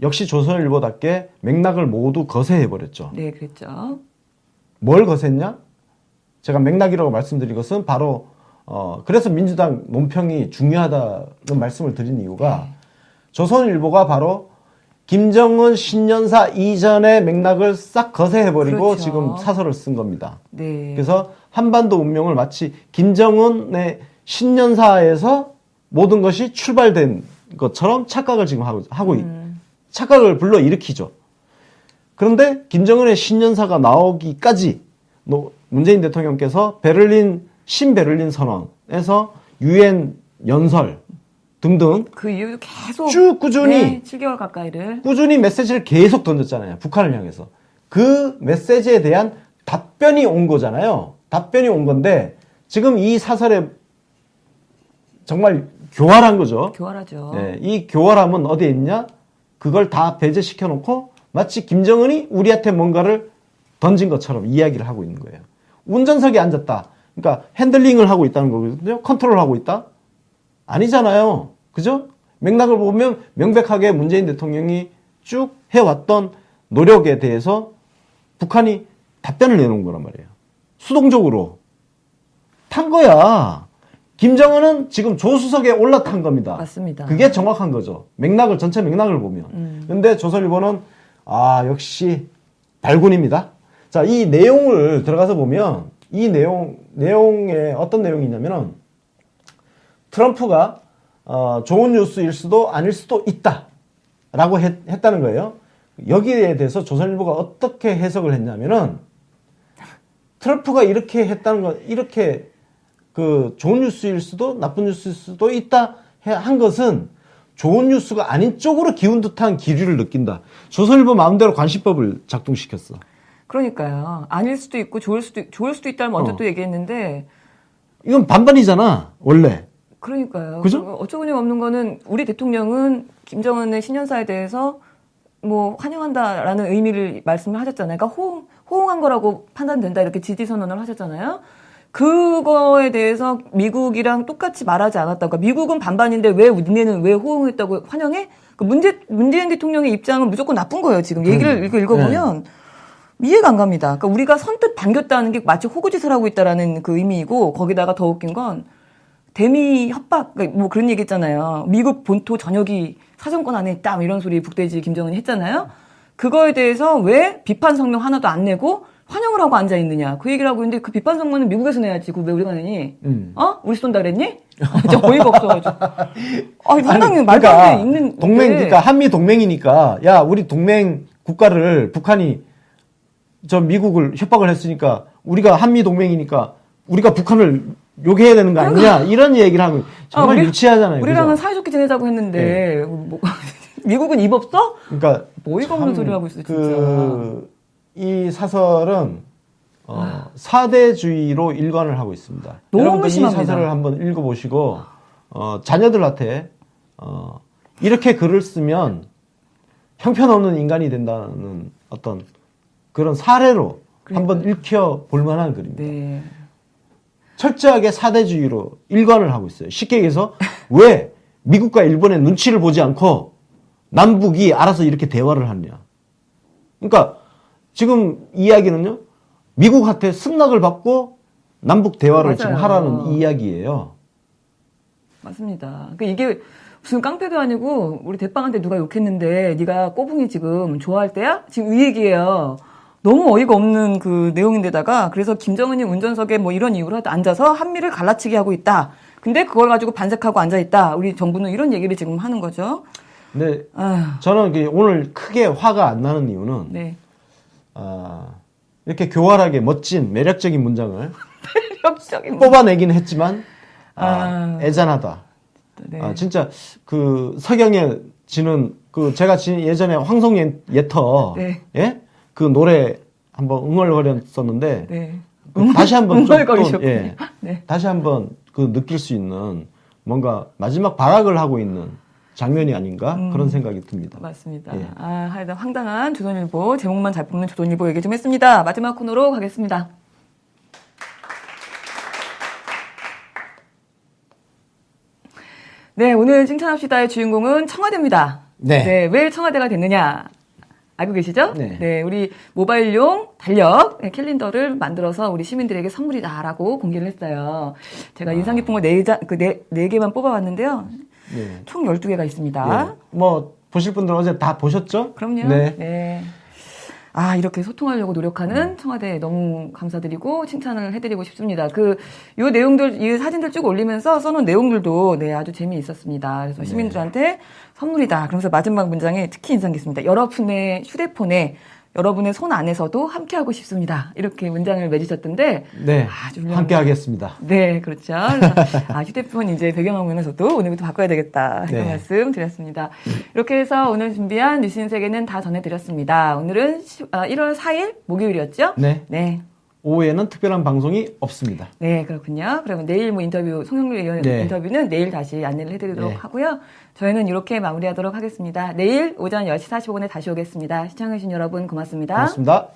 역시 조선일보답게 맥락을 모두 거세해버렸죠. 네, 그랬죠. 뭘 거셌냐? 제가 맥락이라고 말씀드린 것은 바로, 그래서 민주당 논평이 중요하다는 말씀을 드린 이유가, 조선일보가 바로 김정은 신년사 이전의 맥락을 싹 거세해버리고 그렇죠. 지금 사설을 쓴 겁니다. 네. 그래서 한반도 운명을 마치 김정은의 신년사에서 모든 것이 출발된 것처럼 착각을 지금 하고 착각을 불러일으키죠. 그런데 김정은의 신년사가 나오기까지 문재인 대통령께서 신베를린 선언에서 유엔 연설 등등 그 이후도 계속 쭉 꾸준히 네, 7개월 가까이를 꾸준히 메시지를 계속 던졌잖아요. 북한을 향해서. 그 메시지에 대한 답변이 온 거잖아요. 답변이 온 건데 지금 이 사설에 정말 교활한 거죠. 교활하죠. 네, 이 교활함은 어디에 있냐? 그걸 다 배제시켜 놓고 마치 김정은이 우리한테 뭔가를 던진 것처럼 이야기를 하고 있는 거예요. 운전석에 앉았다. 그러니까 핸들링을 하고 있다는 거거든요. 컨트롤을 하고 있다? 아니잖아요. 그죠? 맥락을 보면 명백하게 문재인 대통령이 쭉 해왔던 노력에 대해서 북한이 답변을 내놓은 거란 말이에요. 수동적으로. 탄 거야. 김정은은 지금 조수석에 올라탄 겁니다. 맞습니다. 그게 정확한 거죠. 전체 맥락을 보면. 근데 조선일보는, 역시 발군입니다. 자, 이 내용을 들어가서 보면, 이 내용에 어떤 내용이 있냐면은, 트럼프가 좋은 뉴스일 수도 아닐 수도 있다 라고 했다는 거예요. 여기에 대해서 조선일보가 어떻게 해석을 했냐면은 트럼프가 이렇게 했다는 건 이렇게 좋은 뉴스일 수도 나쁜 뉴스일 수도 있다 한 것은 좋은 뉴스가 아닌 쪽으로 기운 듯한 기류를 느낀다. 조선일보 마음대로 관시법을 작동시켰어. 그러니까요. 아닐 수도 있고 좋을 수도 있다를 먼저 또 얘기했는데 이건 반반이잖아 원래. 그러니까요. 그죠? 어처구니가 없는 거는 우리 대통령은 김정은의 신년사에 대해서 뭐 환영한다라는 의미를 말씀을 하셨잖아요. 그러니까 호응한 거라고 판단된다 이렇게 지지 선언을 하셨잖아요. 그거에 대해서 미국이랑 똑같이 말하지 않았다고. 그러니까 미국은 반반인데 왜 니네는 왜 호응했다고 환영해? 그 문재인 대통령의 입장은 무조건 나쁜 거예요. 지금 얘기를 읽어보면 이해가 안 갑니다. 그러니까 우리가 선뜻 반겼다는 게 마치 호구짓을 하고 있다라는 그 의미이고 거기다가 더 웃긴 건 대미 협박 뭐 그런 얘기 있잖아요. 미국 본토 전역이 사정권 안에 있다 뭐 이런 소리 북대지 김정은이 했잖아요. 그거에 대해서 왜 비판 성명 하나도 안 내고 환영을 하고 앉아 있느냐 그 얘기를 하고 있는데 그 비판 성명은 미국에서 내야지 그거 왜 우리가 내니? 우리 쏜다 그랬니? 진짜 어이가 없어가지고. 상당히 말도 안 돼 있는 그러니까 한미 동맹이니까 야 우리 동맹 국가를 북한이 미국을 협박을 했으니까 우리가 한미 동맹이니까 우리가 북한을 욕해야 되는 거 아니냐 이런 얘기를 하면 정말 유치하잖아요. 우리랑은 그죠? 사이좋게 지내자고 했는데 뭐, 미국은 입 없어? 그러니까 뭐 어이가 없는 소리 하고 있어 진짜. 이 사설은 사대주의로 일관을 하고 있습니다. 너무 여러분들 심합니다. 이 사설을 한번 읽어보시고 자녀들한테 이렇게 글을 쓰면 형편없는 인간이 된다는 어떤 그런 사례로 한번 읽혀볼 만한 글입니다. 네. 철저하게 사대주의로 일관을 하고 있어요. 쉽게 얘기해서 왜 미국과 일본의 눈치를 보지 않고 남북이 알아서 이렇게 대화를 하느냐. 그러니까 지금 이야기는요. 미국한테 승낙을 받고 남북 대화를 맞아요. 지금 하라는 이야기예요. 맞습니다. 그러니까 이게 무슨 깡패도 아니고 우리 대빵한테 누가 욕했는데 네가 꼬붕이 지금 좋아할 때야? 지금 이 얘기예요. 너무 어이가 없는 그 내용인데다가 그래서 김정은이 운전석에 뭐 이런 이유로 앉아서 한미를 갈라치기 하고 있다. 근데 그걸 가지고 반색하고 앉아있다. 우리 정부는 이런 얘기를 지금 하는 거죠. 근데 저는 오늘 크게 화가 안 나는 이유는 네. 이렇게 교활하게 멋진 매력적인 문장을 매력적인 뽑아내긴 했지만 애잔하다. 네. 진짜 그 서경에 지는 제가 예전에 황송 예터 네. 예? 그 노래 한번 응얼거렸었는데 네. 다시 한번 응얼거리셨군요. 네. 다시 한번 느낄 수 있는 뭔가 마지막 발악을 하고 있는 장면이 아닌가 그런 생각이 듭니다. 맞습니다. 예. 아, 하여튼 황당한 조선일보, 제목만 잘 뽑는 조선일보 얘기 좀 했습니다. 마지막 코너로 가겠습니다. 네, 오늘 칭찬합시다의 주인공은 청와대입니다. 네. 왜 청와대가 됐느냐? 알고 계시죠? 네. 우리 모바일용 달력 캘린더를 만들어서 우리 시민들에게 선물이다라고 공개를 했어요. 제가 인상 깊은 거 네 개만 뽑아봤는데요. 네. 총 12개가 있습니다. 예. 뭐 보실 분들 어제 다 보셨죠? 그럼요. 네. 네. 아, 이렇게 소통하려고 노력하는 청와대 너무 감사드리고 칭찬을 해드리고 싶습니다. 요 내용들, 이 사진들 쭉 올리면서 써놓은 내용들도 네, 아주 재미있었습니다. 그래서 시민들한테 선물이다. 그러면서 마지막 문장에 특히 인상 깊습니다. 여러분의 휴대폰에 여러분의 손 안에서도 함께하고 싶습니다. 이렇게 문장을 맺으셨던데. 네. 아주 훌륭합니다. 함께 하겠습니다. 네, 그렇죠. 그래서 휴대폰 이제 배경화면에서도 오늘부터 바꿔야 되겠다. 이런 네. 말씀 드렸습니다. 이렇게 해서 오늘 준비한 뉴스인 세계는 다 전해드렸습니다. 오늘은 1월 4일 목요일이었죠? 네. 네. 오후에는 특별한 방송이 없습니다. 네, 그렇군요. 그러면 내일 인터뷰, 송영길 의원 네. 인터뷰는 내일 다시 안내를 해드리도록 네. 하고요. 저희는 이렇게 마무리하도록 하겠습니다. 내일 오전 10시 45분에 다시 오겠습니다. 시청해주신 여러분 고맙습니다. 고맙습니다.